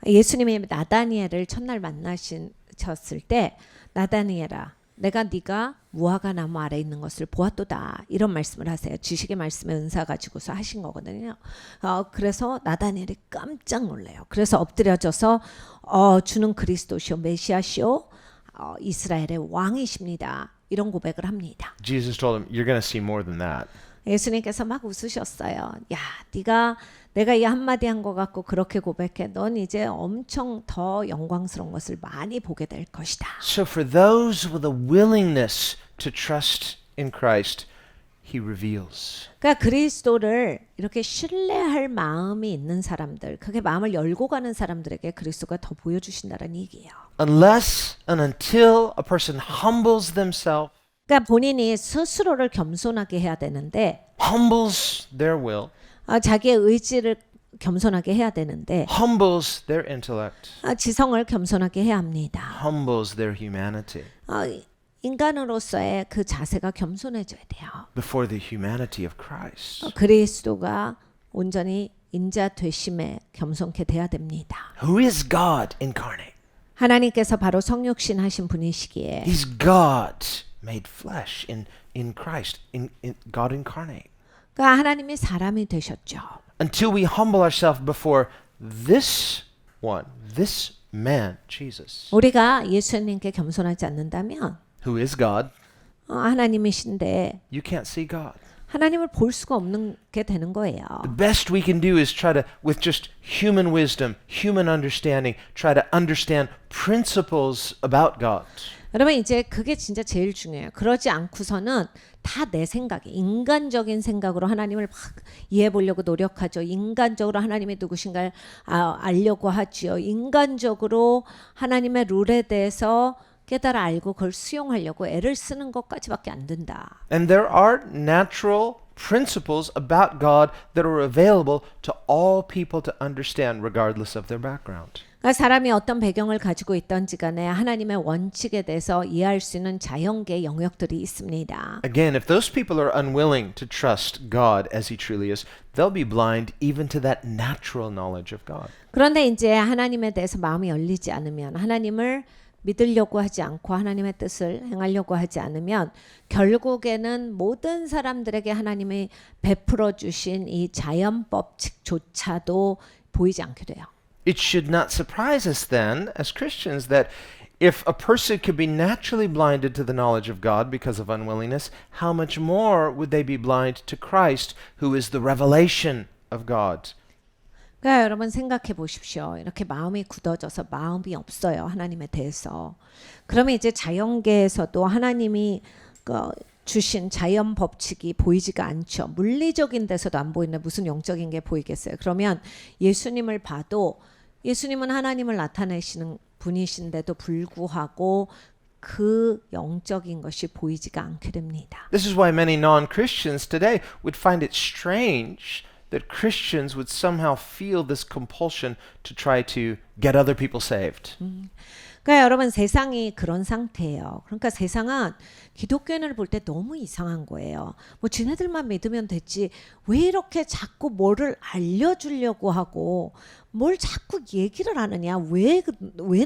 예수님이 나다니엘을 첫날 만나셨을 때 나다니엘아 내가 네가 무화과 나무 아래 있는 것을 보았도다 이런 말씀을 하세요. 지식의 말씀의 은사 가지고서 하신 거거든요. 그래서 나다니엘이 깜짝 놀래요. 그래서 엎드려져서 주는 그리스도시오 메시아시오 이스라엘의 왕이십니다. 이런 고백을 합니다. Jesus told him, "You're going to see more than that." 예수님께서 막 웃으셨어요. 야, 네가 내가 이 한마디 한 거 갖고 그렇게 고백해. 넌 이제 엄청 더 영광스러운 것을 많이 보게 될 것이다. So for those with a willingness to trust in Christ, he reveals. 그러니까 그리스도를 이렇게 신뢰할 마음이 있는 사람들, 그게 마음을 열고 가는 사람들에게 그리스도가 더 보여주신다는 얘기예요. Unless and until a person humbles themselves, 그러니까 본인이 스스로를 겸손하게 해야 되는데 humbles their will, 자기의 의지를 겸손하게 해야 되는데 humbles their intellect, 지성을 겸손하게 해야 합니다. humbles their humanity 인간으로서의 그 자세가 겸손해져야 돼요. before the humanity of Christ. 그리스도가 온전히 인자 되심에 겸손케 돼야 됩니다. Who is God incarnate? 하나님께서 바로 성육신 하신 분이시기에 He's God made flesh in Christ, in God incarnate. 그러니까 하나님이 사람이 되셨죠. Until we humble ourselves before this one, this man, Jesus, 우리가 예수님께 겸손하지 않는다면 who is God, 하나님이신데 you can't see God. 하나님을 볼 수가 없는 게 되는 거예요. The best we can do is try to, with just human wisdom, human understanding, try to understand principles about God. 여러분 이제 그게 진짜 제일 중요해요. 그러지 않고서는 다 내 생각에 인간적인 생각으로 하나님을 막 이해해 보려고 노력하죠. 인간적으로 하나님이 누구신가를 알려고 하지요. 인간적으로 하나님의 룰에 대해서 깨달아 알고 그걸 수용하려고 애를 쓰는 것까지밖에 안 된다. And there are natural principles about God that are available to all people to understand regardless of their background. 그러니까 사람이 어떤 배경을 가지고 있던지 간에 하나님의 원칙에 대해서 이해할 수 있는 자연계의 영역들이 있습니다. Again, if those people are unwilling to trust God as He truly is, they'll be blind even to that natural knowledge of God. 그런데 이제 하나님에 대해서 마음이 열리지 않으면 하나님을 믿으려고 하지 않고 하나님의 뜻을 행하려고 하지 않으면 결국에는 모든 사람들에게 하나님이 베풀어 주신 이 자연 법칙조차도 보이지 않게 돼요. It should not surprise us then, as Christians, that if a person could be naturally blinded to the knowledge of God because of unwillingness, how much more would they be blind to Christ, who is the revelation of God? 그러니까 여러분 생각해 보십시오. 이렇게 마음이 굳어져서 마음이 없어요. 하나님에 대해서. 그러면 이제 자연계에서도 하나님이 주신 자연 법칙이 보이지가 않죠. 물리적인 데서도 안 보이는데 무슨 영적인 게 보이겠어요. 그러면 예수님을 봐도 예수님은 하나님을 나타내시는 분이신데도 불구하고 그 영적인 것이 보이지가 않게 됩니다. This is why many non-Christians today would find it strange that Christians would somehow feel this compulsion to try to get other people saved. 그러니까 여러분 세상이 그런 상태예요. 그러니까 세상은 기독교인을 볼 때 너무 이상한 거예요. 뭐 지네들만 믿으면 됐지 왜 이렇게 자꾸 뭐를 알려주려고 하고 뭘 자꾸 얘기를 하느냐 왜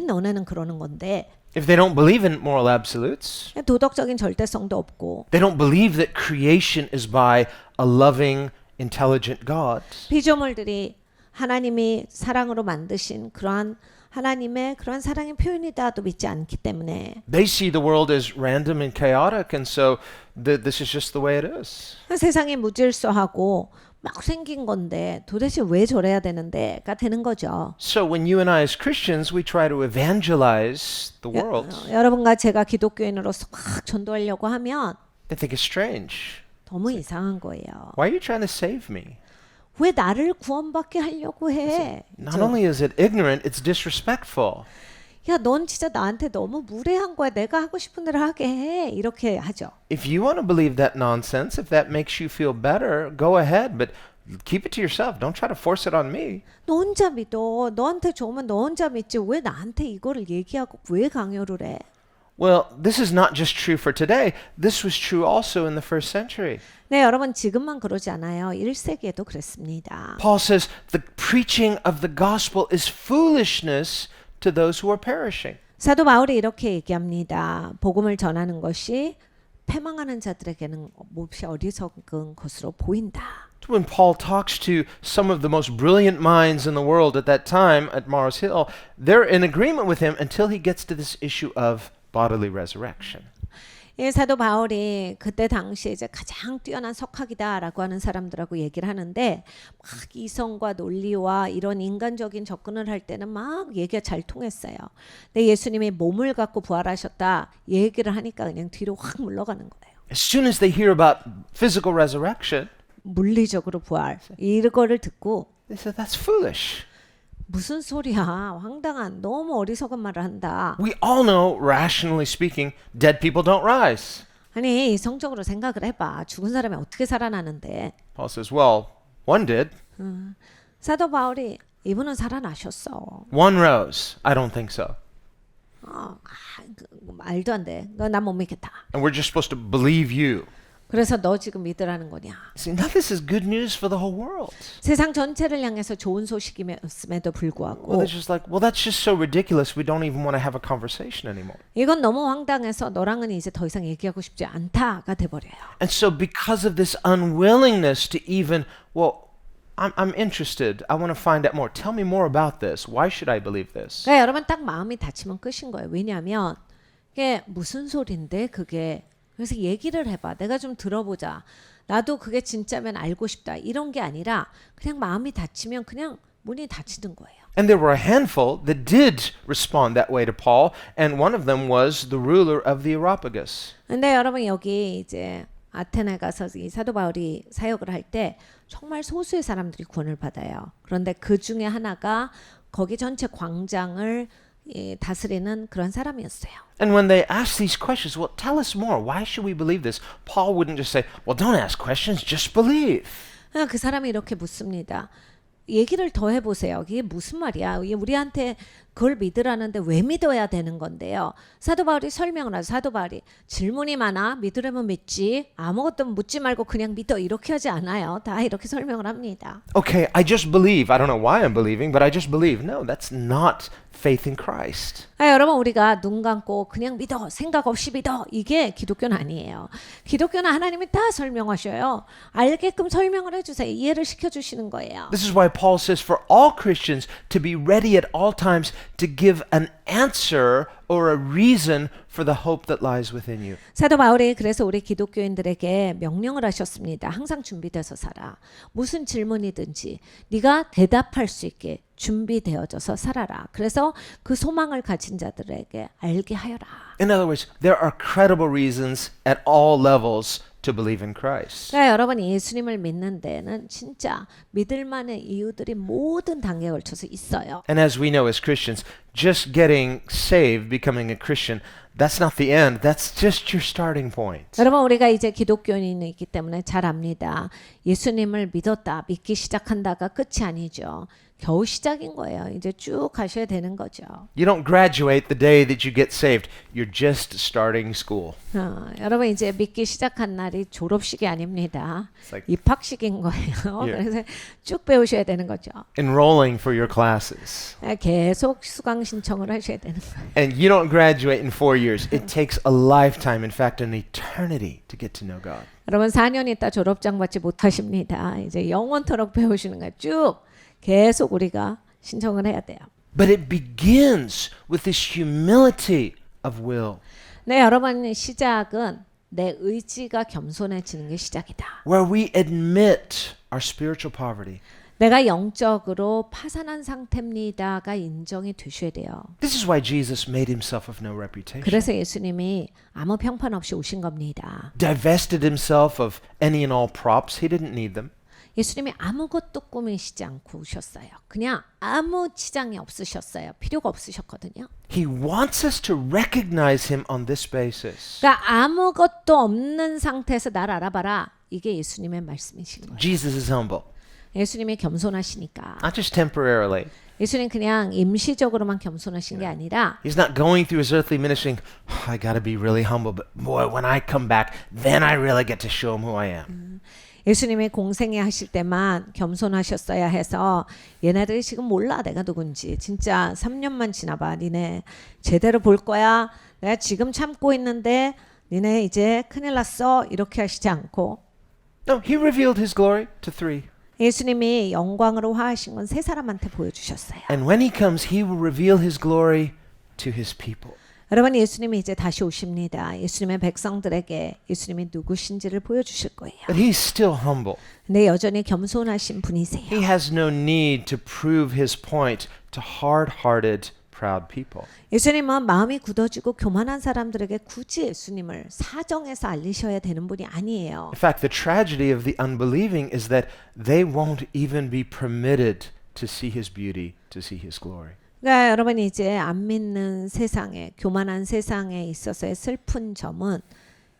너네는 그러는 건데 If they don't believe in moral absolutes, 도덕적인 절대성도 없고 they don't believe that creation is by a loving, intelligent God. 피조물들이 하나님이 사랑으로 만드신 그러한 하나님의 그런 사랑의 표현이다도 믿지 않기 때문에 They see the world as random and chaotic, and so this is just the way it is. 세상이 무질서하고 막 생긴 건데 도대체 왜 저래야 되는데가 되는 거죠. So when you and I as Christians, we try to evangelize the world, 여러분과 제가 기독교인으로서 막 전도하려고 하면 they think it's strange. 너무 이상한 거예요. Why are you trying to save me? 왜 나를 구원받게 하려고 해? Not only is it ignorant, it's disrespectful. 야, 넌 진짜 나한테 너무 무례한 거야. 내가 하고 싶은 대로 하게 해. 이렇게 하죠. If you want to believe that nonsense, if that makes you feel better, go ahead, but keep it to yourself. Don't try to force it on me. 너 혼자 믿어. 너한테 좋으면 너 혼자 믿지. 왜 나한테 이거를 얘기하고 왜 강요를 해? Well, this is not just true for today. This was true also in the first century. 네, 여러분 지금만 그러지 않아요. 1세기에도 그랬습니다. Paul says the preaching of the gospel is foolishness to those who are perishing. 사도 바울이 이렇게 얘기합니다. 복음을 전하는 것이 패망하는 자들에게는 몹시 어리석은 것으로 보인다. When Paul talks to some of the most brilliant minds in the world at that time at Mars Hill, they're in agreement with him until he gets to this issue of bodily resurrection. 예, 사도 바울이 그때 당시에 이제 가장 뛰어난 석학이다라고 하는 사람들하고 얘기를 하는데 막 이성과 논리와 이런 인간적인 접근을 할 때는 막 얘기가 잘 통했어요. 근데 예수님이 몸을 갖고 부활하셨다 얘기를 하니까 그냥 뒤로 확 물러가는 거예요. As soon as they hear about physical resurrection, 물리적으로 부활 이거를 듣고 they say that's foolish. 무슨 소리야 황당한 너무 어리석은 말을 한다. We all know, rationally speaking, dead people don't rise. 아니 이성적으로 생각을 해봐. 죽은 사람이 어떻게 살아나는데. Paul says, well, one did. 사도 바울이 이분은 살아나셨어. One rose. I don't think so. 말도 안 돼. 난 못 믿겠다. And we're just supposed to believe you. 그래서 너 지금 믿으라는 거냐. See, now this is good news for the whole world. 세상 전체를 향해서 좋은 소식임에도 Well, 불구하고 they're just like, well, that's just so ridiculous. We don't even want to have a conversation anymore. 이건 너무 황당해서 너랑은 이제 더 이상 얘기하고 싶지 않다가 돼버려요. And so because of this unwillingness to even, well, I'm interested. I want to find out more. Tell me more about this. Why should I believe this? 그러니까 여러분 딱 마음이 다치면 끝인 거예요. 왜냐하면 이게 무슨 소린데 그게. 그래서 얘기를 해봐. 내가 좀 들어보자. 나도 그게 진짜면 알고 싶다. 이런 게 아니라 그냥 마음이 다치면 그냥 문이 닫히는 거예요. And there were a handful that did respond that way to Paul, and one of them was the ruler of the Areopagus. 근데 여러분 여기 이제 아테네 가서 이 사도 바울이 사역을 할 때 정말 소수의 사람들이 구원을 받아요. 그런데 그 중에 하나가 거기 전체 광장을 다스리는 그런 사람이었어요. And when they asked these questions, well, tell us more. Why should we believe this? Paul wouldn't just say, well, don't ask questions, just believe. 그 사람이 이렇게 묻습니다. 얘기를 더 해보세요. 이게 무슨 말이야? 우리한테 그걸 믿으라는데 왜 믿어야 되는 건데요? 사도 바울이 설명을 하죠. 사도 바울이 질문이 많아. 믿으려면 믿지. 아무것도 묻지 말고 그냥 믿어. 이렇게 하지 않아요. 다 이렇게 설명을 합니다. Okay, I just believe. I don't know why I'm believing, but I just believe. No, that's not faith in Christ. 여러분 우리가 눈 감고 그냥 믿어. 생각 없이 믿어. 이게 기독교는 아니에요. 기독교는 하나님이 다 설명하셔요. 알게끔 설명을 해주세요. 이해를 시켜주시는 거예요. This is why Paul says for all Christians to be ready at all times to give an answer or a reason for the hope that lies within you. 사도 바울이 그래서 우리 기독교인들에게 명령을 하셨습니다. 항상 준비돼서 살아. 무슨 질문이든지 네가 대답할 수 있게 준비되어져서 살아라. 그래서 그 소망을 가진 자들에게 알게 하여라. In other words, there are credible reasons at all levels to believe in Christ. 그러니까 여러분이 예수님을 믿는 데는 진짜 믿을 만한 이유들이 모든 단계에 걸쳐서 있어요. And as we know as Christians, just getting saved, becoming a Christian, that's not the end. That's just your starting point. 여러분 우리가 이제 기독교인이기 때문에 잘 압니다. 예수님을 믿었다, 믿기 시작한다가 끝이 아니죠. 겨우 시작인 거예요. 이제 쭉 가셔야 되는 거죠. You don't graduate the day that you get saved. You're just starting school. 여러분 이제 믿기 시작한 날이 졸업식이 아닙니다. like- 입학식인 거예요. 그래서 쭉 배우셔야 되는 거죠. Enrolling for your classes. 계속 수강 신청을 하셔야 되는 거예요. And you don't graduate in 4 years. It takes a lifetime, in fact, an eternity to get to know God. 여러분 4년 있다 졸업장 받지 못하십니다. 이제 영원토록 배우시는 거예요. 쭉 계속 우리가 신청을 해야 돼요. But it begins with this humility of will, 네, 여러분 시작은 내 의지가 겸손해지는 게 시작이다. where we admit our spiritual poverty. 내가 영적으로 파산한 상태입니다가 인정이 되셔야 돼요. This is why Jesus made himself of no reputation. 그래서 예수님이 아무 평판 없이 오신 겁니다. Divested himself of any and all props. He didn't need them. 예수님이 아무것도 꾸미시지 않고 오셨어요. 그냥 아무 지장이 없으셨어요. 필요가 없으셨거든요. He wants us to recognize him on this basis. 그러니까 아무것도 없는 상태에서 날 알아봐라. 이게 예수님의 말씀이신 거예요. Jesus is humble, 예수님이 겸손하시니까. not just temporarily. 예수님 그냥 임시적으로만 겸손하신 게 아니라 He's not going through his earthly ministry. I got to be really humble, but boy, when I come back, then I really get to show him who I am. 예수님이 공생애 하실 때만 겸손하셨어야 해서 얘네들이 지금 몰라 내가 누군지. 진짜 3년만 지나봐. 니네 제대로 볼 거야. 내가 지금 참고 있는데 니네 이제 큰일 났어. 이렇게 하시지 않고 No, he revealed his glory to three. 예수님이 영광으로 화하신 건 세 사람한테 보여주셨어요. And when he comes, he will reveal his glory to his people. 여러분 예수님이 이제 다시 오십니다. 예수님의 백성들에게 예수님이 누구신지를 보여주실 거예요. But he's still humble. 근데 여전히 겸손하신 분이세요. He has no need to prove his point to hard-hearted, proud people. 예수님은 마음이 굳어지고 교만한 사람들에게 굳이 예수님을 사정해서 알리셔야 되는 분이 아니에요. In fact, the tragedy of the unbelieving is that they won't even be permitted to see his beauty, to see his glory. 그러니까 여러분이 이제 안 믿는 세상에 교만한 세상에 있어서의 슬픈 점은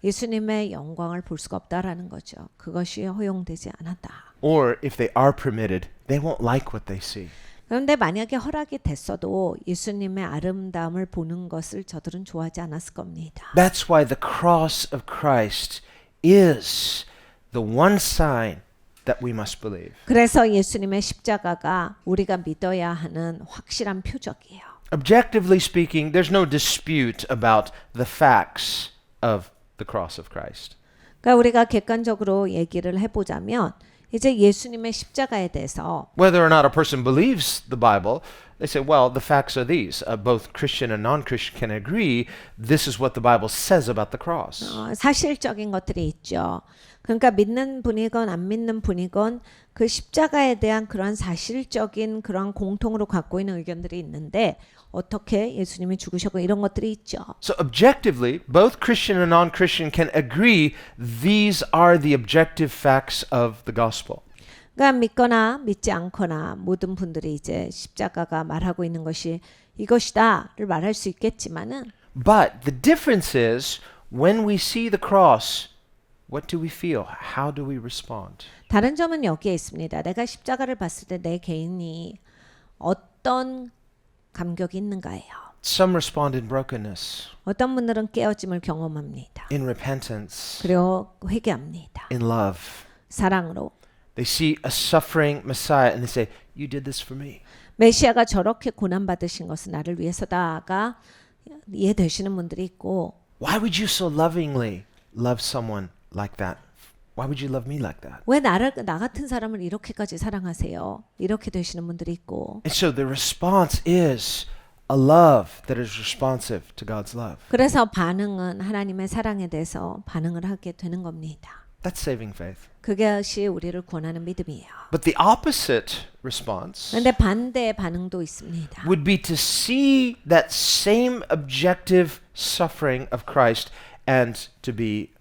예수님의 영광을 볼 수가 없다라는 거죠. 그것이 허용되지 않았다. Or if they are permitted, they won't like what they see. 그런데 만약에 허락이 됐어도 예수님의 아름다움을 보는 것을 저들은 좋아하지 않았을 겁니다. That's why the cross of Christ is the one sign that we must believe. 그래서 예수님의 십자가가 우리가 믿어야 하는 확실한 표적이에요. Objectively speaking, there's no dispute about the facts of the cross of Christ. 그러니까 우리가 객관적으로 얘기를 해보자면 이제 예수님의 십자가에 대해서 Whether or not a person believes the Bible, they say, well, the facts are these. Both Christian and non-Christian can agree this is what the Bible says about the cross. 사실적인 것들이 있죠. 그러니까 믿는 분이건 안 믿는 분이건 그 십자가에 대한 그런 사실적인 그런 공통으로 갖고 있는 의견들이 있는데 어떻게 예수님이 죽으셨고 이런 것들이 있죠. So objectively, both Christian and non-Christian can agree these are the objective facts of the gospel. 그러니까 믿거나 믿지 않거나 모든 분들이 이제 십자가가 말하고 있는 것이 이것이다를 말할 수 있겠지만은 But the difference is when we see the cross, what do we feel? How do we respond? 다른 점은 여기에 있습니다. 내가 십자가를 봤을 때 내 개인이 어떤 감격이 있는가예요. Some respond in brokenness, 어떤 분들은 깨어짐을 경험합니다. in repentance, 그리고 회개합니다. in love. 사랑으로. They see a suffering Messiah and they say, you did this for me. 메시아가 저렇게 고난받으신 것은 나를 위해서다가 이해되시는 분들이 있고 Why would you so lovingly love someone like that? Why would you love me like that? 왜 나 같은 사람을 이렇게까지 사랑하세요? 이렇게 되시는 분들이 있고 And so the response is a love that is responsive to God's love. 그래서 반응은 하나님의 사랑에 대해서 반응을 하게 되는 겁니다. That's saving faith. 그것이 우리를 구원하는 믿음이에요. But the opposite response 그런데 반대의 반응도 있습니다. would be to see that same objective suffering of Christ and to be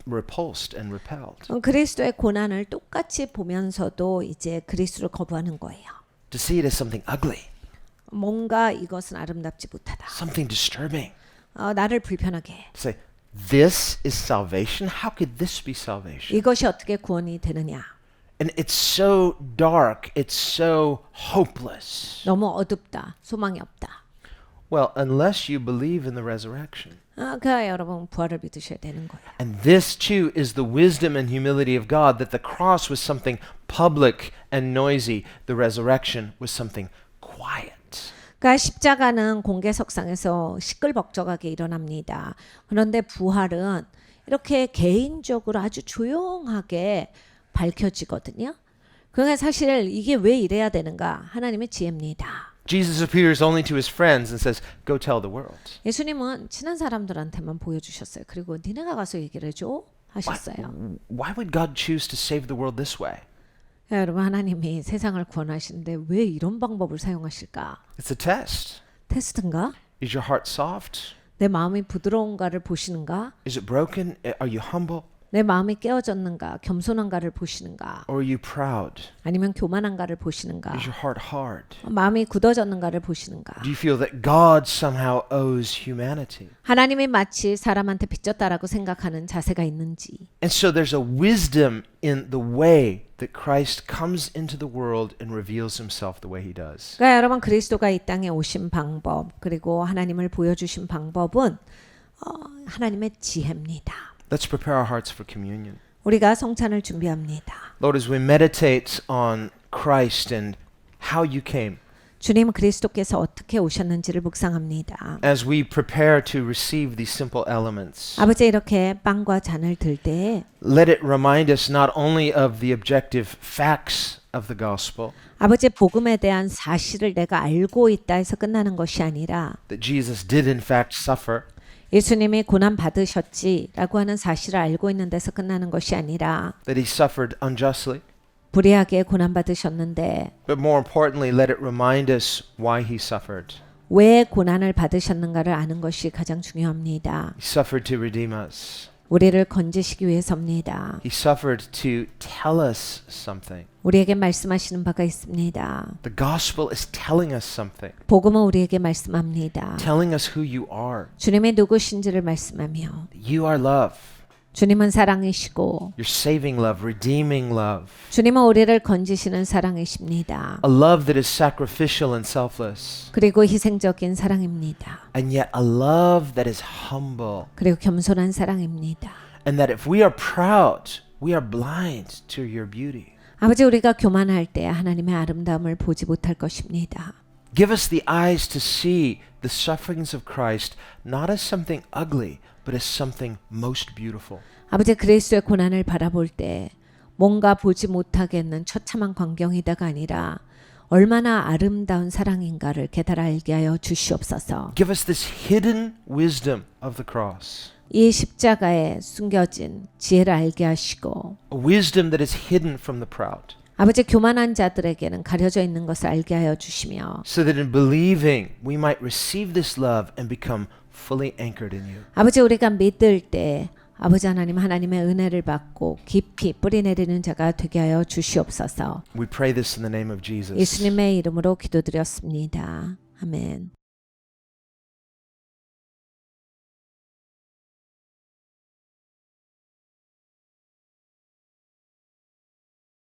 repulsed and repelled. 그리스도의 고난을 똑같이 보면서도 이제 그리스도를 거부하는 거예요. To see it as something ugly, 뭔가 이것은 아름답지 못하다. something disturbing. 나를 불편하게 해. To say, this is salvation? How could this be salvation? 이것이 어떻게 구원이 되느냐. And it's so dark, it's so hopeless. 너무 어둡다. 소망이 없다. Well, unless you believe in the resurrection. 그러니까 여러분 부활을 믿으셔야 되는 거예요. And this too is the wisdom and humility of God, that the cross was something public and noisy. The resurrection was something quiet. 그러니까 십자가는 공개석상에서 시끌벅적하게 일어납니다. 그런데 부활은 이렇게 개인적으로 아주 조용하게 밝혀지거든요. 그러니까 사실 이게 왜 이래야 되는가? 하나님의 지혜입니다. Jesus appears only to his friends and says, go tell the world. 예수님은 친한 사람들한테만 보여주셨어요. 그리고 니네가 가서 얘기를 해줘 하셨어요. Why would God choose to save the world this way? 여러분 하나님이 세상을 구원하시는데 왜 이런 방법을 사용하실까? It's a test. 테스트인가? Is your heart soft? 내 마음이 부드러운가를 보시는가? Is it broken? Are you humble? 내 마음이 깨어졌는가, 겸손한가를 보시는가, Or are you proud? 아니면 교만한가를 보시는가, Is your heart hard? 마음이 굳어졌는가를 보시는가. Do you feel that God somehow owes humanity? 하나님이 마치 사람한테 빚졌다라고 생각하는 자세가 있는지. And so there's a wisdom in the way that Christ comes into the world and reveals himself the way he does. 그러니까 여러분 그리스도가 이 땅에 오신 방법 그리고 하나님을 보여주신 방법은 하나님의 지혜입니다. Let's prepare our hearts for communion. 우리가 성찬을 준비합니다. Lord, as we meditate on Christ and how you came, 주님 그리스도께서 어떻게 오셨는지를 묵상합니다. as we prepare to receive these simple elements, 아버지 이렇게 빵과 잔을 들 때 let it remind us not only of the objective facts of the gospel, 아버지 복음에 대한 사실을 내가 알고 있다 해서 끝나는 것이 아니라 that Jesus did in fact suffer, 예수님이 고난 받으셨지라고 하는 사실을 알고 있는 데서 끝나는 것이 아니라 that he suffered unjustly, 불의하게 고난 받으셨는데 but more importantly, let it remind us why he suffered. 왜 고난을 받으셨는가를 아는 것이 가장 중요합니다. He suffered to redeem us. 우리를 건지시기 위해서입니다. He suffered to tell us something. 우리에게 말씀하시는 바가 있습니다. The gospel is telling us something, 복음은 우리에게 말씀합니다. telling us who you are. 주님이 누구신지를 말씀하며 You are love. 주님은 사랑이시고 You're saving love, redeeming love. 주님은 우리를 건지시는 사랑이십니다. A love that is sacrificial and selfless. 그리고 희생적인 사랑입니다. And yet a love that is humble. 그리고 겸손한 사랑입니다. And that if we are proud, we are blind to your beauty. 아버지 우리가 교만할 때 하나님의 아름다움을 보지 못할 것입니다. Give us the eyes to see the sufferings of Christ not as something ugly, but as something most beautiful. 아버지 그리스도의 고난을 바라볼 때 뭔가 보지 못하겠는 처참한 광경이다가 아니라 얼마나 아름다운 사랑인가를 깨달아 알게 하여 주시옵소서. Give us this hidden wisdom of the cross. 이 십자가에 숨겨진 지혜를 알게 하시고 A wisdom that is hidden from the proud. 아버지 교만한 자들에게는 가려져 있는 것을 알게 하여 주시며 So that in believing we might receive this love and become fully anchored in you. 아버지 우리가 믿을 때 아버지 하나님 하나님의 은혜를 받고 깊이 뿌리 내리는 자가 되게 하여 주시옵소서. We pray this in the name of Jesus. 예수님의 이름으로 기도드렸습니다. 아멘.